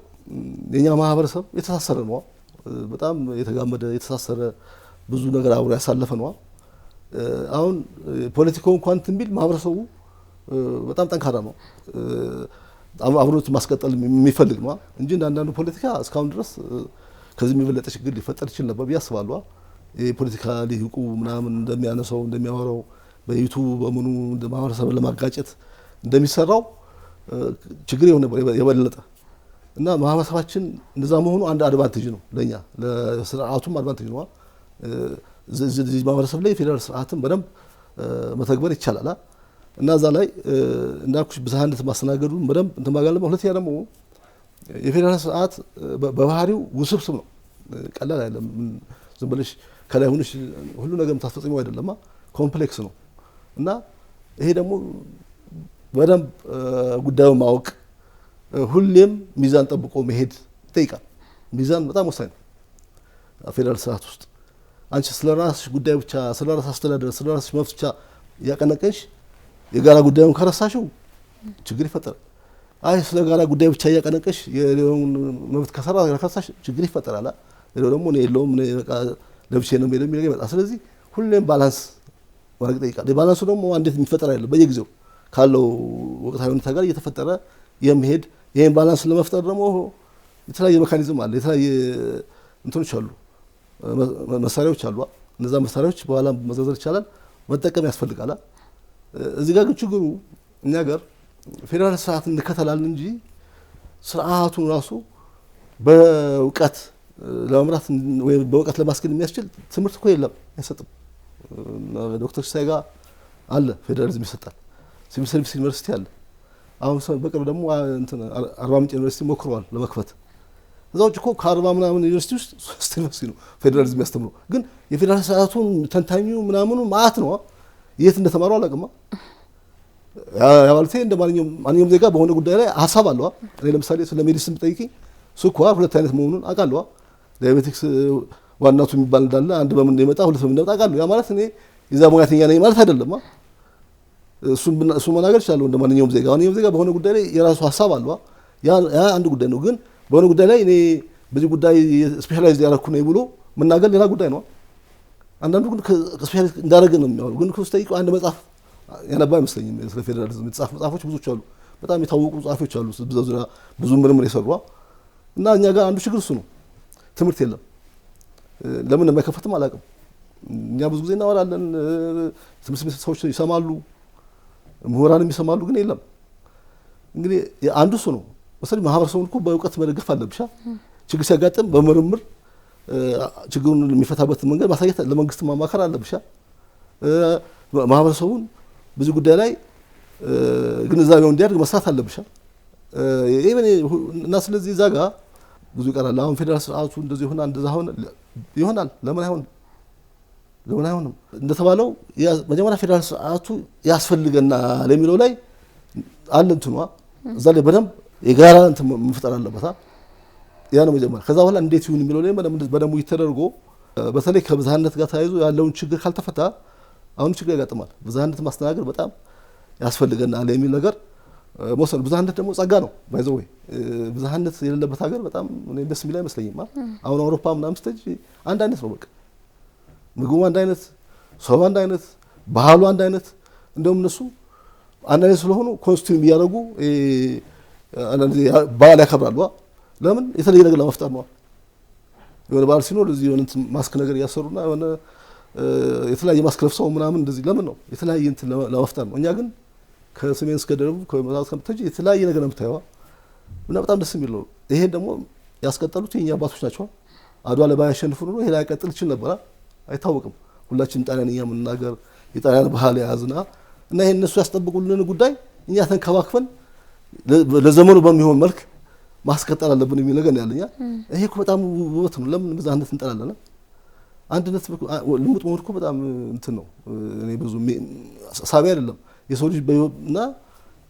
የኛ ማህበረሰብ የተሳሰረ ነው። በጣም የተጋመደ የተሳሰረ ብዙ ነገር አብሮ ያሳለፈ ነው። አሁን ፖለቲካው እንኳን ትንቢል ማህበረሰቡ በጣም ጠንካራ ነው። አብሮት ማስቀጠል የሚፈልግ ነው እንጂ አንዳንዱ ፖለቲካ እስካሁን ድረስ ከዚህ የሚበለጠ ችግር ሊፈጠር ይችል ነበር ብዬ አስባለሁ። የፖለቲካ ሊቁ ምናምን እንደሚያነሳው እንደሚያወራው በዩቱብ በምኑ ማህበረሰብን ለማጋጨት እንደሚሰራው ችግር ይሆን ነበር የበለጠ እና ማህበረሰባችን እንደዛ መሆኑ አንድ አድቫንቴጅ ነው ለኛ፣ ለስርዓቱም አድቫንቴጅ ነው። እዚህ ማህበረሰብ ላይ ፌዴራል ስርዓትን በደንብ መተግበር ይቻላል እና እዛ ላይ እንዳልኩሽ ብዝሃነት ማስተናገዱ በደንብ እንትን ማጋለጥ። ሁለተኛ ደግሞ የፌዴራል ስርዓት በባህሪው ውስብስብ ነው፣ ቀላል አይደለም። ዝም ብለሽ ከላይ ሆነሽ ሁሉ ነገር የምታስፈጽሚው አይደለም፣ ኮምፕሌክስ ነው እና ይሄ ደግሞ በደንብ ጉዳዩን ማወቅ ሁሌም ሚዛን ጠብቆ መሄድ ይጠይቃል። ሚዛን በጣም ወሳኝ ነው ፌዴራል ስርዓት ውስጥ። አንቺ ስለራስሽ ጉዳይ ብቻ ስለራስሽ አስተዳደር ስለራስሽ መብት ብቻ እያቀነቀንሽ የጋራ ጉዳዩን ከረሳሽው ችግር ይፈጠራል። አይ ስለ ጋራ ጉዳይ ብቻ እያቀነቀንሽ የሌላውን መብት ከረሳሽ ችግር ይፈጠራል። ሌላው ደግሞ እኔ የለውም እኔ በቃ ለብቻ ነው የሚለው ነገር ይመጣል። ስለዚህ ሁሌም ባላንስ ማድረግ ይጠይቃል። ባላንሱ ደግሞ እንዴት የሚፈጠር አይደለም፣ በየጊዜው ካለው ወቅታዊ ሁኔታ ጋር እየተፈጠረ የሚሄድ ይሄን ባላንስ ለመፍጠር ደግሞ የተለያየ ሜካኒዝም አለ፣ የተለያየ እንትኖች አሉ፣ መሳሪያዎች አሉ። እነዛ መሳሪያዎች በኋላ መዘርዘር ይቻላል፣ መጠቀም ያስፈልጋል። እዚህ ጋር ግን ችግሩ እኛ ጋር ፌዴራል ስርዓት እንከተላለን እንጂ ስርዓቱን ራሱ በእውቀት ለመምራት ወይ በእውቀት ለማስገድ የሚያስችል ትምህርት እኮ የለም፣ አይሰጥም። ዶክተር ሲሳይ ጋር አለ ፌዴራሊዝም ይሰጣል፣ ሲቪል ሰርቪስ ዩኒቨርሲቲ አለ። አሁን በቅርብ ደግሞ አርባ ምንጭ ዩኒቨርሲቲ ሞክረዋል ለመክፈት። እዛው እኮ ከ40 ምናምን ዩኒቨርሲቲ ውስጥ 3 ዩኒቨርሲቲ ነው ፌዴራሊዝም ያስተምረው። ግን የፌዴራል ስርዓቱን ተንታኙ ምናምኑ ማአት ነው። የት እንደተማሩ አላውቅም። ያባልቴ እንደ ማንኛውም ዜጋ በሆነ ጉዳይ ላይ ሀሳብ አለው። እኔ ለምሳሌ ስለ ሜዲሲን ብጠይቅኝ ስኳር 2 አይነት መሆኑን አውቃለሁ። ዳያቤቲክስ ዋናቱ የሚባል እንዳለ አንድ በምን እንደመጣ ሁለት በምን እንደመጣ አውቃለሁ። ያ ማለት እኔ የዛ ሙያተኛ ነኝ ማለት አይደለም። እሱ መናገር ይችላል እንደ ማንኛውም ዜጋ በሆነ ጉዳይ ላይ የራሱ ሀሳብ አለው። ያ አንድ ጉዳይ ነው። ግን በሆነ ጉዳይ ላይ እኔ በዚህ ጉዳይ ስፔሻላይዝ ያደረኩ ነኝ ብሎ መናገር ሌላ ጉዳይ ነው። አንዳንዱ ግን ስፔሻላይዝ እንዳደረገ ነው የሚያወሩ። ግን ከውስጠይቁ አንድ መጽሐፍ ያነባ አይመስለኝም። ስለ ፌዴራሊዝም የተጻፉ መጽሐፎች ብዙዎች አሉ። በጣም የታወቁ ጸሐፊዎች አሉ በዛ ዙሪያ ብዙ ምርምር የሰሩ እና እኛ ጋር አንዱ ችግር እሱ ነው። ትምህርት የለም። ለምን እንደማይከፈትም አላውቅም። እኛ ብዙ ጊዜ እናወራለን፣ ትምህርት ቤት ሰዎች ይሰማሉ፣ ምሁራንም ይሰማሉ፣ ግን የለም። እንግዲህ አንዱ እሱ ነው መሰለኝ። ማህበረሰቡን እኮ በእውቀት መደገፍ አለብሻ። ችግር ሲያጋጥም በምርምር ችግሩን የሚፈታበት መንገድ ማሳየት፣ ለመንግስት ማማከር አለብሻ። ማህበረሰቡን ብዙ ጉዳይ ላይ ግንዛቤው እንዲያድግ መስራት አለብሻ እና ስለዚህ እዛ ጋር ብዙ ይቀራል። አሁን ፌዴራል ስርዓቱ እንደዚህ ሆነ እንደዛ ሆነ ይሆናል። ለምን አይሆንም? እንደተባለው መጀመሪያ ፌዴራል ስርዓቱ ያስፈልገናል የሚለው ላይ አለ እንትኗ እዛ ላይ በደንብ የጋራ እንትን መፍጠር አለበት። ያ ነው መጀመሪያ። ከዛ በኋላ እንዴት ይሁን የሚለው ላይ በደንብ ይተደርጎ በተለይ ከብዝሃነት ጋር ተያይዞ ያለውን ችግር ካልተፈታ አሁን ችግር ያጋጥማል። ብዝሃነት ማስተናገድ በጣም ያስፈልገናል የሚል ነገር መወሰን። ብዝሃነት ደግሞ ጸጋ ነው። ባይዘው ብዝሃነት የሌለበት ሀገር በጣም እኔ ደስ የሚል አይመስለኝም። አሁን አውሮፓ ምናምን ስትሄጂ አንድ አይነት ነው። በቃ ምግቡ አንድ አይነት፣ ሰው አንድ አይነት፣ ባህሉ አንድ አይነት። እንደውም እነሱ አንድ አይነት ስለሆኑ ኮንስቲቱሽን እያደረጉ በዓል ያከብራሉ። ለምን? የተለየ ነገር ለመፍጠር ነው። የሆነ በዓል ሲኖር እዚህ የሆነ ማስክ ነገር እያሰሩና የሆነ የተለያየ ማስክ ለብሰው ምናምን እንደዚህ ለምን ነው? የተለያየ እንትን ለመፍጠር ነው። እኛ ግን ከሰሜን እስከ ደቡብ ከምዕራብ እስከምትሄጂ የተለያየ ነገር ነው የምታየው እና በጣም ደስ የሚል ነው። ይሄን ደግሞ ያስቀጠሉት የኛ አባቶች ናቸው። አድዋ ላይ ባያሸንፉ ነው ይሄ ላይቀጥል ይችል ነበር። አይታወቅም። ሁላችንም ጣሊያንኛ የምንናገር የጣሊያን ባህል የያዝና እና ይሄን እነሱ ያስጠብቁልን ጉዳይ እኛ ተንከባክፈን ለዘመኑ በሚሆን መልክ ማስቀጠል አለብን የሚል ነገር ነው ያለኛ። ይሄ እኮ በጣም ውበት ነው። ለምን ብዝሃነት እንጠላለን? አንድነት ልሙጥ መሆን እኮ በጣም እንትን ነው። እኔ ብዙ ሳቢ አይደለም የሰው ልጅ እና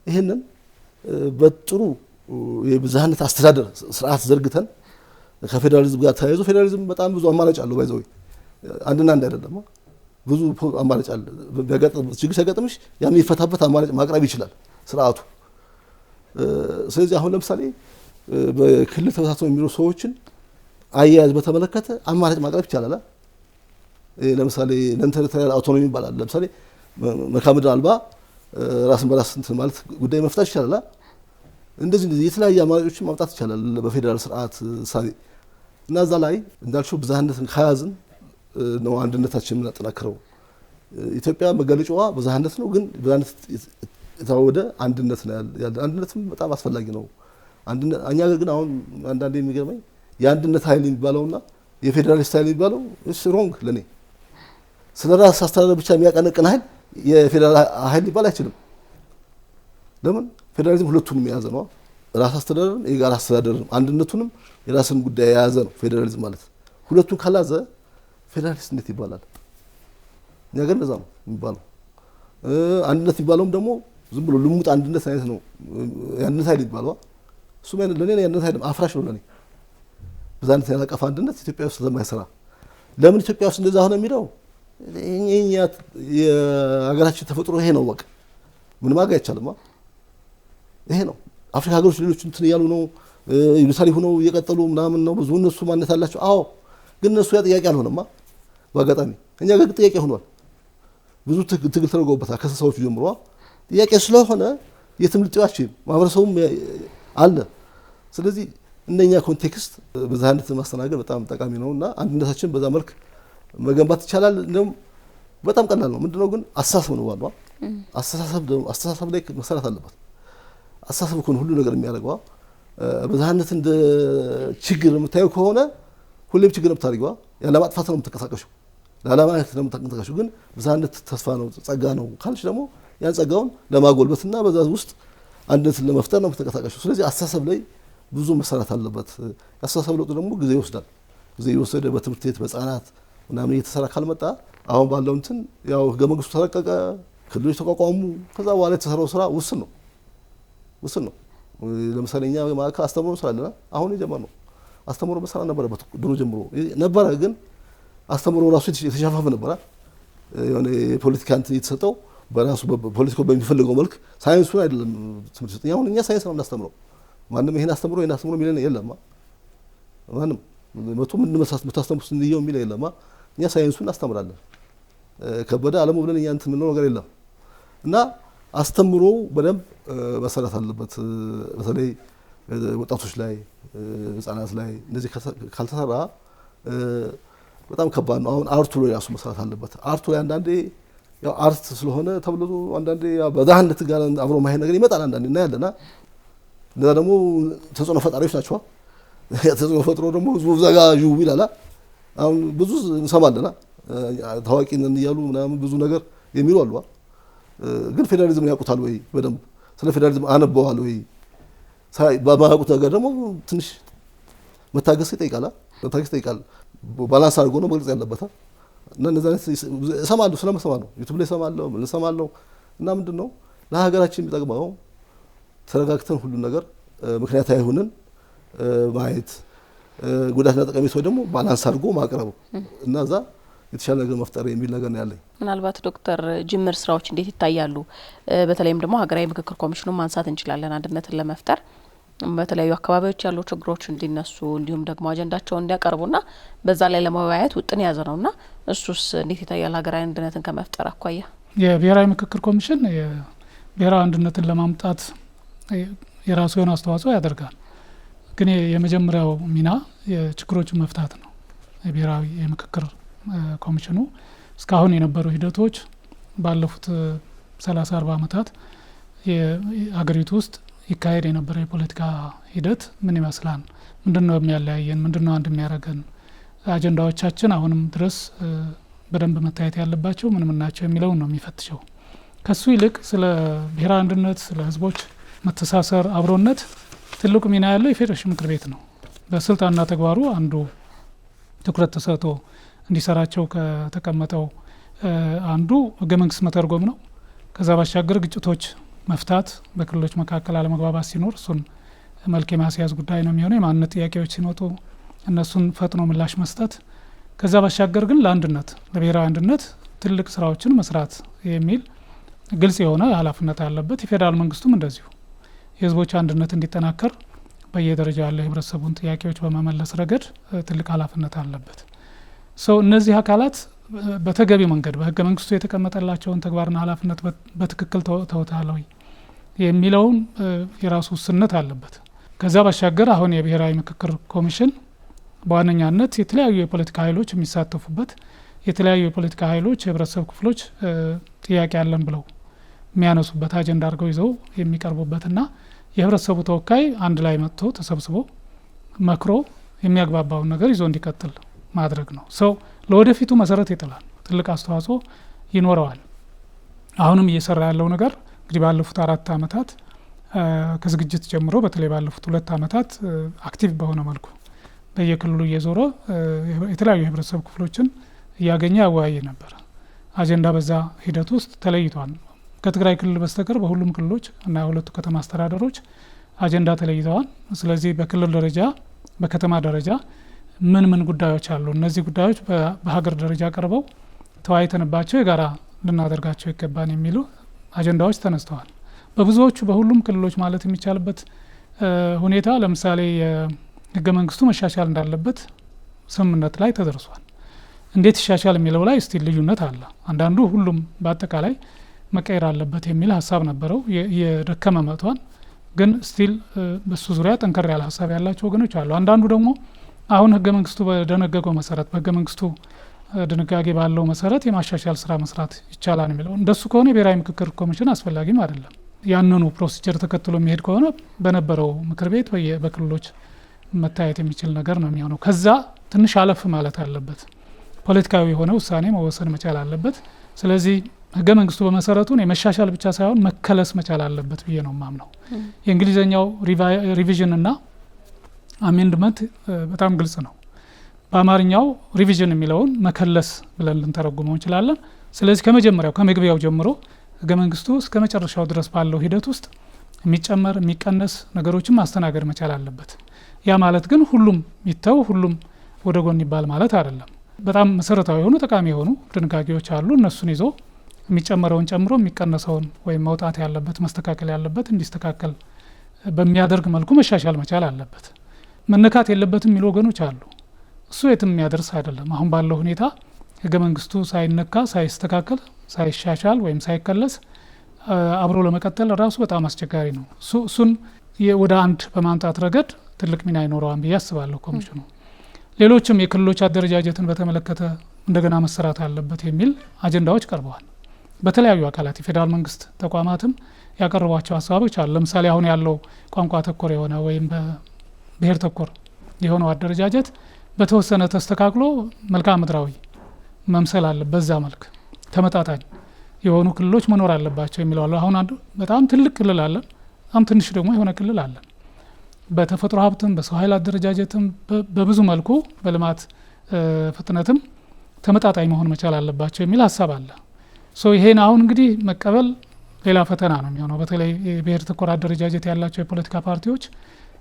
ይሄንን በጥሩ የብዝሃነት አስተዳደር ስርዓት ዘርግተን ከፌዴራሊዝም ጋር ተያይዞ ፌዴራሊዝም በጣም ብዙ አማራጭ አለው። ባይዘው አንድና አንድ አይደለም፣ ብዙ አማራጭ አለ። ችግር ሲያጋጥምሽ የሚፈታበት አማራጭ ማቅረብ ይችላል ስርዓቱ። ስለዚህ አሁን ለምሳሌ በክልል ተበታትነው የሚኖሩ ሰዎችን አያያዝ በተመለከተ አማራጭ ማቅረብ ይቻላል። ለምሳሌ ለኢንተሪቶሪያል አውቶኖሚ ይባላል። ለምሳሌ መልክዓ ምድር አልባ ራስን በራስ እንትን ማለት ጉዳይ መፍታት ይቻላል። እንደዚህ የተለያየ አማራጮችን ማምጣት ይቻላል በፌዴራል ስርዓት ሳቢ እና እዛ ላይ እንዳልሽው ብዝሃነትን ከያዝን ነው አንድነታችን የምናጠናክረው። ኢትዮጵያ መገለጫዋ ብዝሃነት ነው፣ ግን ብዝሃነት የተዋወደ አንድነት ነው ያለ። አንድነትም በጣም አስፈላጊ ነው። እኛ ግን አሁን አንዳንዴ የሚገርመኝ የአንድነት ኃይል የሚባለውና የፌዴራሊስት ኃይል የሚባለው እስ ሮንግ ለኔ። ስለ ራስ አስተዳደር ብቻ የሚያቀነቅን ኃይል የፌዴራል ኃይል ሊባል አይችልም። ለምን? ፌዴራሊዝም ሁለቱንም የያዘ ነው። ራስ አስተዳደርም የጋራ አስተዳደርም አንድነቱንም የራስን ጉዳይ የያዘ ነው ፌዴራሊዝም ማለት። ሁለቱን ካላዘ ፌዴራሊስት እንዴት ይባላል? እኛ ግን እንደዛ ነው የሚባለው። አንድነት የሚባለውም ደግሞ ዝም ብሎ ልሙጥ አንድነት አይነት ነው። የአንድነት ኃይል የሚባለው እሱ ለኔ የአንድነት ኃይል አፍራሽ ነው ለኔ። ብዝሃነት ያላቀፈ አንድነት ኢትዮጵያ ውስጥ ስለማይሰራ ለምን ኢትዮጵያ ውስጥ እንደዛ ሆነ የሚለው የሀገራችን ተፈጥሮ ይሄ ነው። በቃ ምን ማጋ አይቻልም። ይሄ ነው። አፍሪካ ሀገሮች ሌሎች እንትን እያሉ ነው ዩኒታሪ ሆነው እየቀጠሉ ምናምን ነው። ብዙ እነሱ ማንነት አላቸው። አዎ፣ ግን እነሱ ያ ጥያቄ አልሆነማ። በአጋጣሚ እኛ ጋር ጥያቄ ሆኗል። ብዙ ትግል ተደርጎበታል ከስልሳዎቹ ጀምሮ። ጥያቄ ስለሆነ የትም ልጥያችን ማህበረሰቡም አለ። ስለዚህ እንደኛ ኮንቴክስት ብዝሃነትን ማስተናገድ በጣም ጠቃሚ ነው እና አንድነታችን በዛ መልክ መገንባት ይቻላል። እንደውም በጣም ቀላል ነው። ምንድነው ግን አስተሳሰብ ነው ዋናው። አስተሳሰብ ላይ መሰራት አለበት። አስተሳሰብ እኮ ነው ሁሉ ነገር የሚያደርገው። ብዝሃነት እንደ ችግር የምታየው ከሆነ ሁሌም ችግር ነው የምታደርገው። ያለ ማጥፋት ነው የምትንቀሳቀሽው፣ ለዓላማት ነው የምትንቀሳቀሽው። ግን ብዝሃነት ተስፋ ነው ጸጋ ነው ካልሽ ደግሞ ያን ጸጋውን ለማጎልበትና በዛ ውስጥ አንድነትን ለመፍጠር ነው የምትንቀሳቀሽው። ስለዚህ አስተሳሰብ ላይ ብዙ መሰራት አለበት። ያስተሳሰብ ለውጥ ደግሞ ጊዜ ይወስዳል። ጊዜ የወሰደ በትምህርት ቤት በህፃናት ምናምን እየተሰራ ካልመጣ አሁን ባለው እንትን ያው ህገ መንግስቱ ተረቀቀ፣ ክልሎች ተቋቋሙ። ከዛ በኋላ የተሰራው ስራ ውስን ነው። ለምሳሌ እኛ ማዕከል አስተምሮ ስላለና አሁን የጀመርነው አስተምሮ መሰራ ነበረበት ድሮ ጀምሮ ነበረ። ግን አስተምሮ ራሱ የተሻፋፈ ነበረ። የሆነ የፖለቲካ እንትን የተሰጠው በራሱ ፖለቲካው በሚፈልገው መልክ ሳይንሱን አይደለም ትምህርት ሰጠኝ። አሁን እኛ ሳይንስ ነው እናስተምረው። ማንም ይሄን አስተምሮ የሚለን የለም። ማንም መቶ ምን መስራት ብታስተምሩት እንዲየው የሚል የለም። እኛ ሳይንሱን እናስተምራለን። ከበደ አለሙ ብለን እኛ እንትን ምንለው ነገር የለም። እና አስተምሮ በደንብ መሰራት አለበት። በተለይ ወጣቶች ላይ ህፃናት ላይ እንደዚህ ካልተሰራ በጣም ከባድ ነው። አሁን አርቱ ላይ ራሱ መሰራት አለበት። አርቱ ላይ አንዳንዴ ያው አርት ስለሆነ ተብሎ አንዳንዴ ያው በዛህነት ጋር አብሮ ማይሄድ ነገር ይመጣል። አንዳንዴ እናያለና እንደዛ ደግሞ ተጽዕኖ ፈጣሪዎች ናቸው። ተጽዕኖ ፈጥሮ ደግሞ ህዝቡ ዘጋ ጁ ይላል። አሁን ብዙ እንሰማለና ታዋቂ ነን እያሉ ምናምን ብዙ ነገር የሚሉ አሉ። ግን ፌዴራሊዝምን ያውቁታል ወይ? በደንብ ስለ ፌዴራሊዝም አነበዋል ወይ? በማያውቁት ነገር ደግሞ ትንሽ መታገስ ይጠይቃል። ባላንስ አድርጎ ነው መግለጽ ያለበት። እና እነዚህ አይነት እሰማለሁ፣ ስለምሰማ ነው ዩቲዩብ ላይ እሰማለሁ። እና ምንድነው ለሀገራችን የሚጠቅመው ተረጋግተን ሁሉ ነገር ምክንያታዊ ሆነን ማየት፣ ጉዳትና ጠቀሜታው ደግሞ ባላንስ አድርጎ ማቅረብ እና እዛ የተሻለ ነገር መፍጠር የሚል ነገር ነው ያለኝ። ምናልባት ዶክተር ጅምር ስራዎች እንዴት ይታያሉ? በተለይም ደግሞ ሀገራዊ ምክክር ኮሚሽኑን ማንሳት እንችላለን። አንድነትን ለመፍጠር በተለያዩ አካባቢዎች ያሉ ችግሮች እንዲነሱ እንዲሁም ደግሞ አጀንዳቸውን እንዲያቀርቡና በዛ ላይ ለመወያየት ውጥን ያዘ ነውና እሱስ እንዴት ይታያል? ሀገራዊ አንድነትን ከመፍጠር አኳያ የብሔራዊ ምክክር ኮሚሽን የብሔራዊ አንድነትን ለማምጣት የራሱ የሆነ አስተዋጽኦ ያደርጋል። ግን የመጀመሪያው ሚና የችግሮችን መፍታት ነው። የብሔራዊ የምክክር ኮሚሽኑ እስካሁን የነበሩ ሂደቶች ባለፉት 30-40 ዓመታት የሀገሪቱ ውስጥ ይካሄድ የነበረው የፖለቲካ ሂደት ምን ይመስላል? ምንድነው የሚያለያየን? ምንድነው አንድ የሚያደርገን? አጀንዳዎቻችን አሁንም ድረስ በደንብ መታየት ያለባቸው ምን ናቸው የሚለውን ነው የሚፈትሸው። ከሱ ይልቅ ስለ ብሔራዊ አንድነት፣ ስለ ህዝቦች መተሳሰር፣ አብሮነት ትልቁ ሚና ያለው የፌዴሬሽን ምክር ቤት ነው። በስልጣንና ተግባሩ አንዱ ትኩረት ተሰጥቶ እንዲሰራቸው ከተቀመጠው አንዱ ህገ መንግስት መተርጎም ነው። ከዛ ባሻገር ግጭቶች መፍታት፣ በክልሎች መካከል አለመግባባት ሲኖር እሱን መልክ የማስያዝ ጉዳይ ነው የሚሆነው። የማንነት ጥያቄዎች ሲመጡ እነሱን ፈጥኖ ምላሽ መስጠት። ከዛ ባሻገር ግን ለአንድነት ለብሔራዊ አንድነት ትልቅ ስራዎችን መስራት የሚል ግልጽ የሆነ ኃላፊነት አለበት። የፌዴራል መንግስቱም እንደዚሁ የህዝቦች አንድነት እንዲጠናከር በየደረጃው ያለ የህብረተሰቡን ጥያቄዎች በመመለስ ረገድ ትልቅ ኃላፊነት አለበት። እነዚህ አካላት በተገቢ መንገድ በህገ መንግስቱ የተቀመጠላቸውን ተግባርና ኃላፊነት በትክክል ተወጥተዋል የሚለውን የራሱ ውስንነት አለበት። ከዛ ባሻገር አሁን የብሔራዊ ምክክር ኮሚሽን በዋነኛነት የተለያዩ የፖለቲካ ኃይሎች የሚሳተፉበት፣ የተለያዩ የፖለቲካ ኃይሎች የህብረተሰብ ክፍሎች ጥያቄ አለን ብለው የሚያነሱበት አጀንዳ አድርገው ይዘው የሚቀርቡበትና የህብረተሰቡ ተወካይ አንድ ላይ መጥቶ ተሰብስቦ መክሮ የሚያግባባውን ነገር ይዞ እንዲቀጥል ማድረግ ነው። ለወደፊቱ መሰረት ይጥላል፣ ትልቅ አስተዋጽኦ ይኖረዋል። አሁንም እየሰራ ያለው ነገር እንግዲህ ባለፉት 4 ዓመታት ከዝግጅት ጀምሮ በተለይ ባለፉት 2 ዓመታት አክቲቭ በሆነ መልኩ በየክልሉ እየዞረ የተለያዩ የህብረተሰብ ክፍሎችን እያገኘ ያወያየ ነበር። አጀንዳ በዛ ሂደት ውስጥ ተለይቷል። ከትግራይ ክልል በስተቀር በሁሉም ክልሎች እና የሁለቱ ከተማ አስተዳደሮች አጀንዳ ተለይተዋል። ስለዚህ በክልል ደረጃ በከተማ ደረጃ ምን ጉዳዮች አሉ፣ እነዚህ ጉዳዮች በሀገር ደረጃ ቀርበው ተወያይተንባቸው የጋራ ልናደርጋቸው ይገባን የሚሉ አጀንዳዎች ተነስተዋል። በብዙዎቹ በሁሉም ክልሎች ማለት የሚቻልበት ሁኔታ ለምሳሌ የህገ መንግስቱ መሻሻል እንዳለበት ስምምነት ላይ ተደርሷል። እንዴት ይሻሻል የሚለው ላይ ስቲል ልዩነት አለ። አንዳንዱ ሁሉም በአጠቃላይ መቀየር አለበት የሚል ሀሳብ ነበረው፣ የደከመ መጥቷል። ግን ስቲል በሱ ዙሪያ ጠንከር ያለ ሀሳብ ያላቸው ወገኖች አሉ። አንዳንዱ ደግሞ አሁን ህገ መንግስቱ በደነገገው መሰረት በህገ መንግስቱ ድንጋጌ ባለው መሰረት የማሻሻል ስራ መስራት ይቻላል የሚለው፣ እንደሱ ከሆነ የብሔራዊ ምክክር ኮሚሽን አስፈላጊም አይደለም። ያንኑ ፕሮሲጀር ተከትሎ የሚሄድ ከሆነ በነበረው ምክር ቤት በክልሎች መታየት የሚችል ነገር ነው የሚሆነው። ከዛ ትንሽ አለፍ ማለት አለበት፣ ፖለቲካዊ የሆነ ውሳኔ መወሰን መቻል አለበት። ስለዚህ ህገ መንግስቱ በመሰረቱ የመሻሻል ብቻ ሳይሆን መከለስ መቻል አለበት ብዬ ነው ማምነው። የእንግሊዝኛው ሪቪዥን እና አሜንድመንት በጣም ግልጽ ነው። በአማርኛው ሪቪዥን የሚለውን መከለስ ብለን ልንተረጉመው እንችላለን። ስለዚህ ከመጀመሪያው ከመግቢያው ጀምሮ ህገ መንግስቱ እስከ መጨረሻው ድረስ ባለው ሂደት ውስጥ የሚጨመር የሚቀነስ ነገሮችን ማስተናገድ መቻል አለበት። ያ ማለት ግን ሁሉም ይተው ሁሉም ወደ ጎን ይባል ማለት አይደለም። በጣም መሰረታዊ የሆኑ ጠቃሚ የሆኑ ድንጋጌዎች አሉ። እነሱን ይዞ የሚጨመረውን ጨምሮ የሚቀነሰውን ወይም መውጣት ያለበት መስተካከል ያለበት እንዲስተካከል በሚያደርግ መልኩ መሻሻል መቻል አለበት። መነካት የለበትም የሚሉ ወገኖች አሉ። እሱ የትም የሚያደርስ አይደለም። አሁን ባለው ሁኔታ ህገ መንግስቱ ሳይነካ ሳይስተካከል ሳይሻሻል ወይም ሳይከለስ አብሮ ለመቀጠል ራሱ በጣም አስቸጋሪ ነው። እሱን ወደ አንድ በማምጣት ረገድ ትልቅ ሚና ይኖረዋል ብዬ አስባለሁ ኮሚሽኑ። ሌሎችም የክልሎች አደረጃጀትን በተመለከተ እንደገና መሰራት አለበት የሚል አጀንዳዎች ቀርበዋል። በተለያዩ አካላት የፌዴራል መንግስት ተቋማትም ያቀረቧቸው ሀሳቦች አሉ። ለምሳሌ አሁን ያለው ቋንቋ ተኮር የሆነ ወይም በብሔር ተኮር የሆነው አደረጃጀት በተወሰነ ተስተካክሎ መልክዓ ምድራዊ መምሰል አለ። በዛ መልክ ተመጣጣኝ የሆኑ ክልሎች መኖር አለባቸው የሚለው አለ። አሁን አንዱ በጣም ትልቅ ክልል አለን፣ በጣም ትንሽ ደግሞ የሆነ ክልል አለን። በተፈጥሮ ሀብትም በሰው ኃይል አደረጃጀትም በብዙ መልኩ በልማት ፍጥነትም ተመጣጣኝ መሆን መቻል አለባቸው የሚል ሀሳብ አለ። ይሄን አሁን እንግዲህ መቀበል ሌላ ፈተና ነው የሚሆነው። በተለይ የብሔር ተኮር አደረጃጀት ያላቸው የፖለቲካ ፓርቲዎች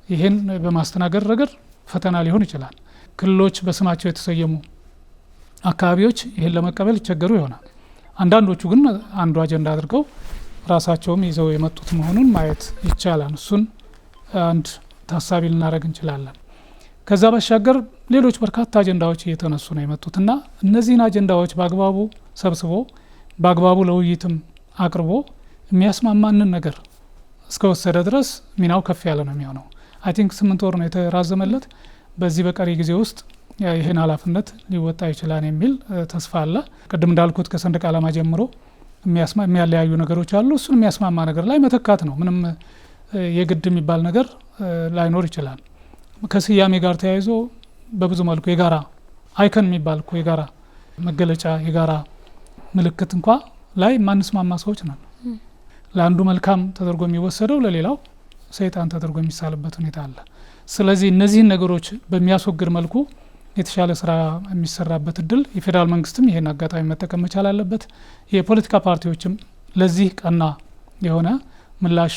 ይሄን በማስተናገድ ረገድ ፈተና ሊሆን ይችላል። ክልሎች በስማቸው የተሰየሙ አካባቢዎች ይሄን ለመቀበል ይቸገሩ ይሆናል። አንዳንዶቹ ግን አንዱ አጀንዳ አድርገው ራሳቸውም ይዘው የመጡት መሆኑን ማየት ይቻላል። እሱን አንድ ታሳቢ ልናደርግ እንችላለን። ከዛ ባሻገር ሌሎች በርካታ አጀንዳዎች እየተነሱ ነው የመጡትና እነዚህን አጀንዳዎች በአግባቡ ሰብስቦ በአግባቡ ለውይይትም አቅርቦ የሚያስማማንን ነገር እስከወሰደ ድረስ ሚናው ከፍ ያለ ነው የሚሆነው። አይ ቲንክ 8 ወር ነው የተራዘመለት። በዚህ በቀሪ ጊዜ ውስጥ ይህን ኃላፊነት ሊወጣ ይችላል የሚል ተስፋ አለ። ቅድም እንዳልኩት ከሰንደቅ ዓላማ ጀምሮ የሚያለያዩ ነገሮች አሉ። እሱን የሚያስማማ ነገር ላይ መተካት ነው። ምንም የግድ የሚባል ነገር ላይኖር ይችላል። ከስያሜ ጋር ተያይዞ በብዙ መልኩ የጋራ አይከን የሚባል እኮ የጋራ መገለጫ የጋራ ምልክት እንኳ ላይ ማንስማማ ሰዎች ነን። ለአንዱ መልካም ተደርጎ የሚወሰደው ለሌላው ሰይጣን ተደርጎ የሚሳልበት ሁኔታ አለ። ስለዚህ እነዚህን ነገሮች በሚያስወግድ መልኩ የተሻለ ስራ የሚሰራበት እድል የፌዴራል መንግስትም ይሄን አጋጣሚ መጠቀም መቻል አለበት። የፖለቲካ ፓርቲዎችም ለዚህ ቀና የሆነ ምላሽ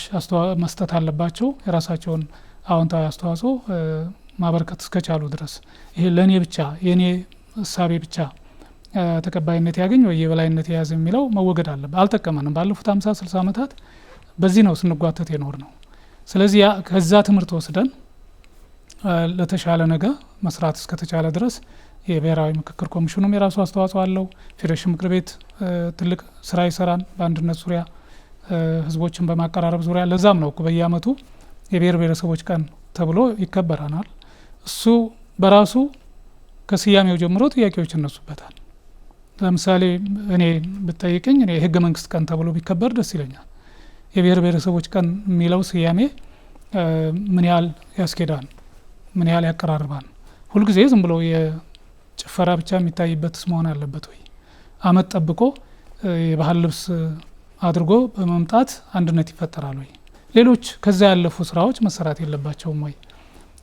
መስጠት አለባቸው። የራሳቸውን አዎንታዊ አስተዋጽኦ ማበርከት እስከቻሉ ድረስ ይሄ ለኔ ብቻ የኔ እሳቤ ብቻ ተቀባይነት ያገኝ ወይ የበላይነት የያዘ የሚለው መወገድ አለበት። አልጠቀመንም። ባለፉት 50-60 ዓመታት በዚህ ነው ስንጓተት የኖር ነው። ስለዚህ ከዛ ትምህርት ወስደን ለተሻለ ነገር መስራት እስከተቻለ ድረስ የብሔራዊ ምክክር ኮሚሽኑም የራሱ አስተዋጽኦ አለው። ፌዴሬሽን ምክር ቤት ትልቅ ስራ ይሰራል በአንድነት ዙሪያ ህዝቦችን በማቀራረብ ዙሪያ። ለዛም ነው በየአመቱ የብሔር ብሔረሰቦች ቀን ተብሎ ይከበራል። እሱ በራሱ ከስያሜው ጀምሮ ጥያቄዎች እነሱበታል። ለምሳሌ እኔ ብትጠይቀኝ እኔ የህገ መንግስት ቀን ተብሎ ቢከበር ደስ ይለኛል። የብሔር ብሔረሰቦች ቀን የሚለው ስያሜ ምን ያህል ያስኬዳል? ምን ያህል ያቀራርባል? ሁልጊዜ ዝም ብሎ የጭፈራ ብቻ የሚታይበትስ መሆን አለበት ወይ? አመት ጠብቆ የባህል ልብስ አድርጎ በመምጣት አንድነት ይፈጠራል ወይ? ሌሎች ከዛ ያለፉ ስራዎች መሰራት የለባቸውም ወይ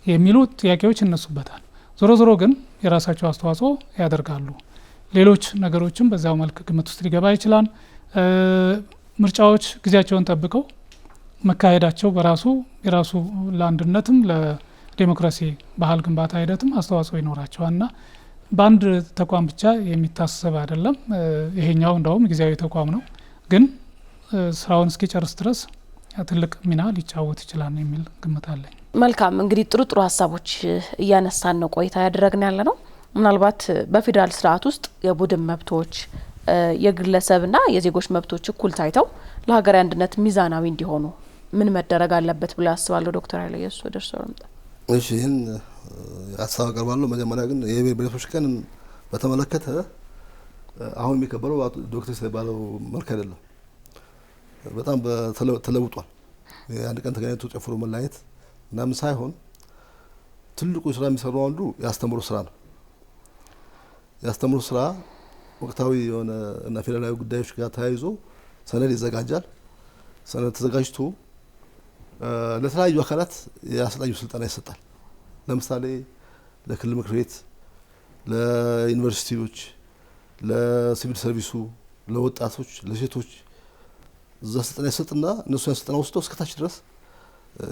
የሚሉ ጥያቄዎች እነሱበታል። ዞሮ ዞሮ ግን የራሳቸው አስተዋጽኦ ያደርጋሉ። ሌሎች ነገሮችም በዛው መልክ ግምት ውስጥ ሊገባ ይችላል። ምርጫዎች ጊዜያቸውን ጠብቀው መካሄዳቸው በራሱ የራሱ ለአንድነትም ለዲሞክራሲ ባህል ግንባታ ሂደትም አስተዋጽኦ ይኖራቸዋልና በአንድ ተቋም ብቻ የሚታሰብ አይደለም። ይሄኛው እንደውም ጊዜያዊ ተቋም ነው፣ ግን ስራውን እስኪጨርስ ድረስ ትልቅ ሚና ሊጫወት ይችላል የሚል ግምት አለኝ። መልካም እንግዲህ ጥሩ ሀሳቦች እያነሳን ነው ቆይታ ያደረግን ያለ ነው። ምናልባት በፌዴራል ስርዓት ውስጥ የቡድን መብቶች የግለሰብና የዜጎች መብቶች እኩል ታይተው ለሀገራዊ አንድነት ሚዛናዊ እንዲሆኑ ምን መደረግ አለበት ብለው ያስባሉ? ዶክተር ኃይለ ኢየሱስ ወደርሶ ረምጣ። እሺ ይህን ሀሳብ አቀርባለሁ። መጀመሪያ ግን የብሔር ብሔረሰቦች ቀን በተመለከተ አሁን የሚከበረው ዶክተር ሲባለው መልክ አይደለም። በጣም ተለውጧል። አንድ ቀን ተገናኝቶ ጨፍሮ መለያየት ምናምን ሳይሆን ትልቁ ስራ የሚሰራው አንዱ የአስተምሮ ስራ ነው። የአስተምሮ ስራ ወቅታዊ የሆነ እና ፌዴራላዊ ጉዳዮች ጋር ተያይዞ ሰነድ ይዘጋጃል። ሰነድ ተዘጋጅቶ ለተለያዩ አካላት የአሰልጣኙ ስልጠና ይሰጣል። ለምሳሌ ለክልል ምክር ቤት፣ ለዩኒቨርሲቲዎች፣ ለሲቪል ሰርቪሱ፣ ለወጣቶች፣ ለሴቶች እዛ ስልጠና ይሰጥና እነሱ ያን ስልጠና ወስደው እስከታች ድረስ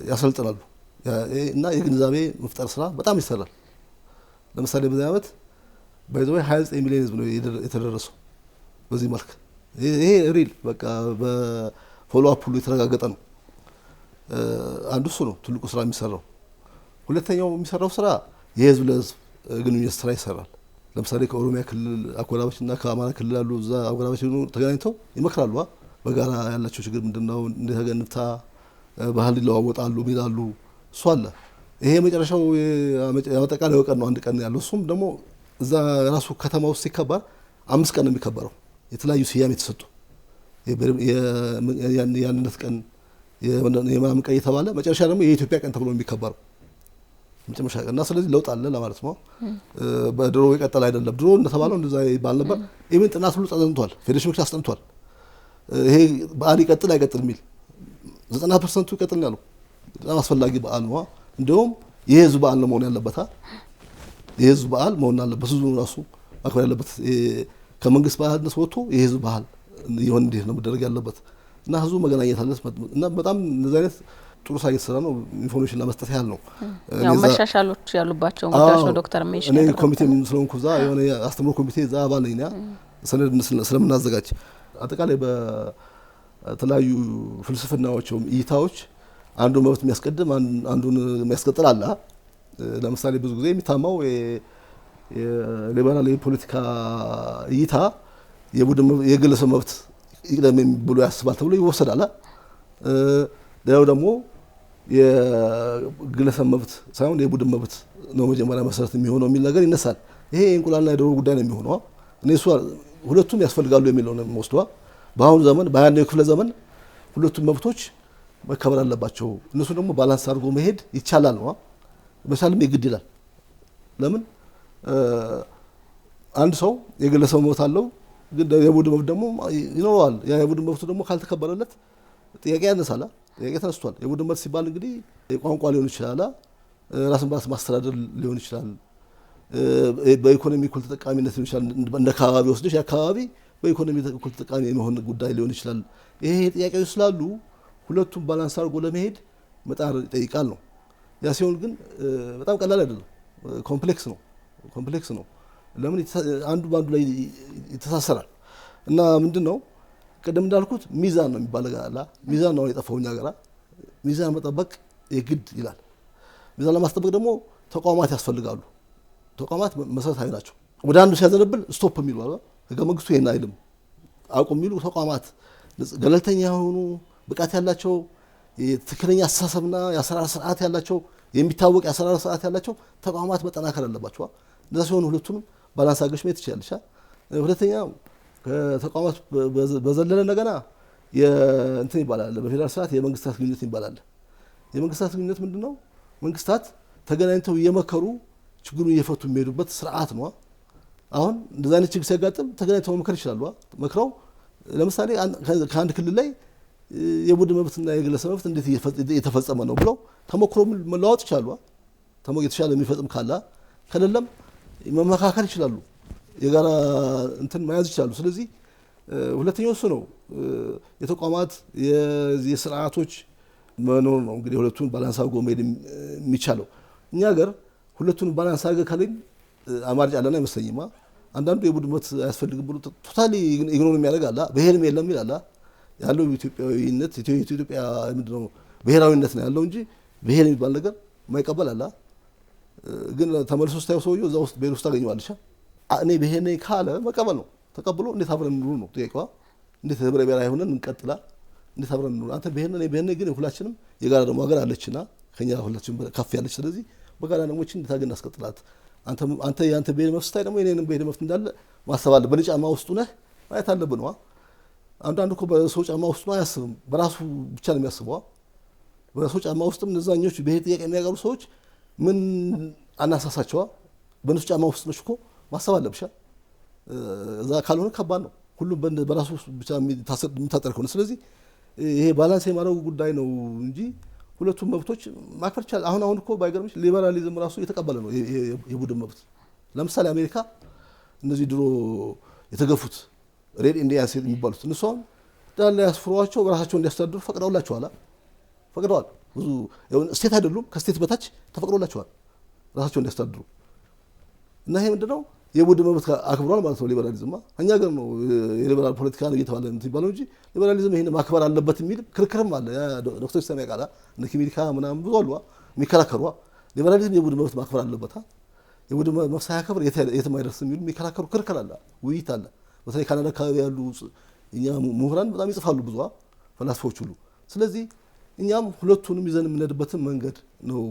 ያሰልጥናሉ እና የግንዛቤ መፍጠር ስራ በጣም ይሰራል። ለምሳሌ በዚህ ዓመት ባይዘው 29 ሚሊዮን ህዝብ ነው የተደረሰው በዚህ መልክ። ይሄ ሪል በቃ በፎሎ አፕ ሁሉ የተረጋገጠ ነው። አንዱ እሱ ነው ትልቁ ስራ የሚሰራው። ሁለተኛው የሚሰራው ስራ የህዝብ ለህዝብ ግንኙነት ስራ ይሰራል። ለምሳሌ ከኦሮሚያ ክልል አጎራባች እና ከአማራ ክልል ያሉ እዛ አጎራባች ተገናኝተው ይመክራሉ። በጋራ ያላቸው ችግር ምንድነው፣ እንዴት ተገንታ ባህል ይለዋወጣሉ ይላሉ። እሱ አለ። ይሄ መጨረሻው ያጠቃላይ ቀን ነው፣ አንድ ቀን ያለው። እሱም ደግሞ እዛ ራሱ ከተማ ውስጥ ሲከበር 5 ቀን ነው የሚከበረው። የተለያዩ ስያሜ የተሰጡ የአንድነት ቀን፣ የምናምን ቀን የተባለ መጨረሻ ደግሞ የኢትዮጵያ ቀን ተብሎ የሚከበረው መጨረሻ ቀን እና ስለዚህ ለውጥ አለ ለማለት ነው። በድሮ የቀጠለ አይደለም። ድሮ እንደተባለው እንደዛ ይባል ነበር። ኢቭን ጥናት ሁሉ ተጠንቷል። ፌዴሬሽን ምክር አስጠንቷል። ይሄ በዓል ይቀጥል አይቀጥል የሚል 90% ይቀጥል ያለው በጣም አስፈላጊ በዓል ነው። እንደውም የህዝብ በዓል ነው መሆን ያለበት። የህዝብ በዓል መሆን አለበት። ህዝቡ ራሱ ማክበር ያለበት ከመንግስት በዓልነት ወጥቶ የህዝብ በዓል ይሆን እንዴት ነው መደረግ ያለበት እና ህዝቡ መገናኘት አለበት እና በጣም እንደዚህ አይነት ጥሩ ሳይት ስራ ነው። ኢንፎርሜሽን ለመስጠት ያህል ነው። ያው መሻሻሎች ያሉባቸው ጉዳዮች ነው ዶክተር ሜሽን። እኔ ኮሚቴ ስለሆንኩ እዛ የሆነ አስተምሮ ኮሚቴ እዛ አባል ነኝ። ሰነድ ስለምናዘጋጅ አጠቃላይ በተለያዩ ፍልስፍናዎች እይታዎች አንዱ መብት የሚያስቀድም አንዱን የሚያስቀጥል አለ። ለምሳሌ ብዙ ጊዜ የሚታማው የሊበራል የፖለቲካ እይታ የግለሰብ መብት ይቅደም ብሎ ያስባል ተብሎ ይወሰዳል። ሌላው ደግሞ የግለሰብ መብት ሳይሆን የቡድን መብት ነው መጀመሪያ መሰረት የሚሆነው የሚል ነገር ይነሳል። ይሄ የእንቁላልና የዶሮ ጉዳይ ነው የሚሆነው። እነሱ ሁለቱም ያስፈልጋሉ የሚለው ነው የሚወስደው። በአሁኑ ዘመን በ21ኛው ክፍለ ዘመን ሁለቱም መብቶች መከበር አለባቸው። እነሱ ደግሞ ባላንስ አድርጎ መሄድ ይቻላል ነው። መቻልም የግድ ይላል። ለምን አንድ ሰው የግለሰብ መብት አለው፣ ግን የቡድን መብት ደግሞ ይኖረዋል። ያ የቡድን መብቱ ደግሞ ካልተከበረለት ጥያቄ ያነሳል። ጥያቄ ተነስቷል። የቡድን መብት ሲባል እንግዲህ ቋንቋ ሊሆን ይችላል፣ ራስን በራስ ማስተዳደር ሊሆን ይችላል፣ በኢኮኖሚ እኩል ተጠቃሚነት ሊሆን ይችላል። እንደ አካባቢ ወስደሽ የአካባቢ በኢኮኖሚ እኩል ተጠቃሚ የመሆን ጉዳይ ሊሆን ይችላል። ይሄ ጥያቄዎች ስላሉ ሁለቱም ባላንስ አድርጎ ለመሄድ መጣር ይጠይቃል ነው። ያ ሲሆን ግን በጣም ቀላል አይደለም። ኮምፕሌክስ ነው። ለምን አንዱ በአንዱ ላይ ይተሳሰራል እና ምንድነው ቀደም እንዳልኩት ሚዛን ነው የሚባል ነገር አለ። ሚዛን ነው የጠፋው እኛ ጋር። ሚዛን መጠበቅ የግድ ይላል። ሚዛን ለማስጠበቅ ደግሞ ተቋማት ያስፈልጋሉ። ተቋማት መሰረታዊ ናቸው። ወደ አንዱ ሲያዘነብል ስቶፕ የሚሉ አለ። ህገ መንግስቱ ይሄን አይልም አቁም የሚሉ ተቋማት ገለልተኛ የሆኑ ብቃት ያላቸው ትክክለኛ አስተሳሰብና የአሰራር ስርዓት ያላቸው የሚታወቅ የአሰራር ስርዓት ያላቸው ተቋማት መጠናከር አለባቸው። እንደዛ ሲሆን ሁለቱንም ባላንስ አድርገሽ መሄድ ትችላለሽ። ሁለተኛ ከተቋማት በዘለለ እንደገና እንትን ይባላል በፌዴራል ስርዓት የመንግስታት ግንኙነት ይባላል። የመንግስታት ግንኙነት ምንድነው? መንግስታት ተገናኝተው እየመከሩ ችግሩን እየፈቱ የሚሄዱበት ስርዓት ነው። አሁን እንደዛ አይነት ችግር ሲያጋጥም ተገናኝተው መምከር ይችላሉ። መክረው ለምሳሌ ከአንድ ክልል ላይ የቡድን መብትና የግለሰብ መብት እንዴት እየተፈጸመ ነው ብለው ተሞክሮ መለዋወጥ ይችላሉ። የተሻለ የሚፈጽም ካለ ከሌለም መመካከል ይችላሉ። የጋራ እንትን መያዝ ይችላሉ። ስለዚህ ሁለተኛው እሱ ነው። የተቋማት የስርዓቶች መኖር ነው እንግዲህ ሁለቱን ባላንስ አድርጎ መሄድ የሚቻለው። እኛ ሀገር ሁለቱን ባላንስ አድርገን ካለን አማርጭ አለና አይመስለኝም። አንዳንዱ የቡድን መብት አያስፈልግም ብሎ ቶታሊ ኢግኖር የሚያደርግ አለ። ብሔርም የለም ይላል። ያለው ኢትዮጵያዊነት ኢትዮጵያ ምንድነው ብሔራዊነት ነው ያለው እንጂ ብሔር የሚባል ነገር የማይቀበል አለ። ግን ተመልሶ ስታየው ሰውዬው እዛ ውስጥ ብሔር ውስጥ ታገኘዋለሽ። እኔ ብሔር ነኝ ካለ መቀበል ነው። ተቀብሎ እንዴት አብረን እንኑር ነው ጥያቄዋ። እንዴት ህብረ ብሔራዊ ሆነን እንቀጥላ? እንዴት አብረን እንኑር? አንተ ብሔር ነኝ ብሔር ነኝ፣ ግን ሁላችንም የጋራ ደግሞ ሀገር አለችና ከኛ ሁላችንም ከፍ ያለች። ስለዚህ በጋራ ደግሞ እቺን እንዴት አድርገን እናስቀጥላት? አንተ ያንተ ብሔር መብት ስታይ ደግሞ የኔንም ብሔር መብት እንዳለ ማሰብ አለ። በእኔ ጫማ ውስጥ ነህ ማየት አለብን ነው። አንዳንዱ እኮ በሰው ጫማ ውስጥ ነው አያስብም፣ በራሱ ብቻ ነው የሚያስበው። በሰው ጫማ ውስጥም እነዛኞች ብሔር ጥያቄ የሚያቀርቡ ሰዎች ምን አናሳሳቸዋ? በእነሱ ጫማ ውስጥ ነሽ እኮ ማሰብ አለብሻ። እዛ ካልሆነ ከባድ ነው። ሁሉም በራሱ ብቻ የሚታጠር ከሆነ ስለዚህ ይሄ ባላንስ የማድረጉ ጉዳይ ነው እንጂ ሁለቱም መብቶች ማክበር ይቻላል። አሁን እኮ ባይገርምሽ ሊበራሊዝም ራሱ የተቀበለ ነው የቡድን መብት። ለምሳሌ አሜሪካ እነዚህ ድሮ የተገፉት ሬድ ኢንዲያንስ የሚባሉት እነሱ ዳላ ያስፍሯቸው በራሳቸው እንዲያስተዳድሩ ፈቅደውላቸዋል። ፈቅደዋል። ብዙ ስቴት አይደሉም፣ ከስቴት በታች ተፈቅዶላቸዋል ራሳቸው እንዲያስተዳድሩ። እና ይሄ ምንድነው የቡድን መብት አክብሯል ማለት ነው ሊበራሊዝም። እኛ ሀገር ነው የሊበራል ፖለቲካ ነው እየተባለ የሚባለው እንጂ ሊበራሊዝም ይሄን ማክበር አለበት የሚል ክርክርም አለ። ዶክተር ሰማያ ቃላ እነ ኪሚሊካ ምናምን ብዙ አሉ የሚከራከሩ ሊበራሊዝም የቡድን መብት ማክበር አለበት፣ የቡድን መብት ሳያከብር የትም አይደርስም የሚሉ የሚከራከሩ ክርክር አለ፣ ውይይት አለ። በተለይ ካናዳ አካባቢ ያሉ እኛ ምሁራን በጣም ይጽፋሉ ብዙ ፈላስፎች ሁሉ። ስለዚህ እኛም ሁለቱንም ይዘን የምንሄድበትን መንገድ ነው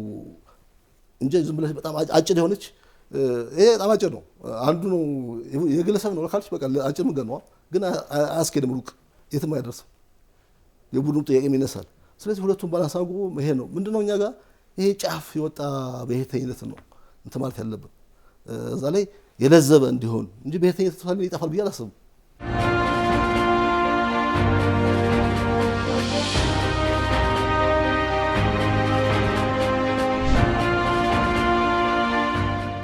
እንጂ ዝም ብለሽ በጣም አጭር የሆነች ይሄ በጣም አጭር ነው አንዱ ነው የግለሰብ ነው ካልሽ በቃ አጭር መንገድ ነው፣ ግን አያስኬድም፣ ሩቅ የትም አይደርስም፣ የቡድኑ ጥያቄ ይነሳል። ስለዚህ ሁለቱም ባላንስ አድርጎ ይሄ ነው ምንድነው እኛ ጋር ይሄ ጫፍ የወጣ ብሔርተኝነት ነው እንትን ማለት ያለብን እዛ ላይ የለዘበ እንዲሆን እንጂ ብሔርተኝነት ይጠፋል ብዬ አላስብም።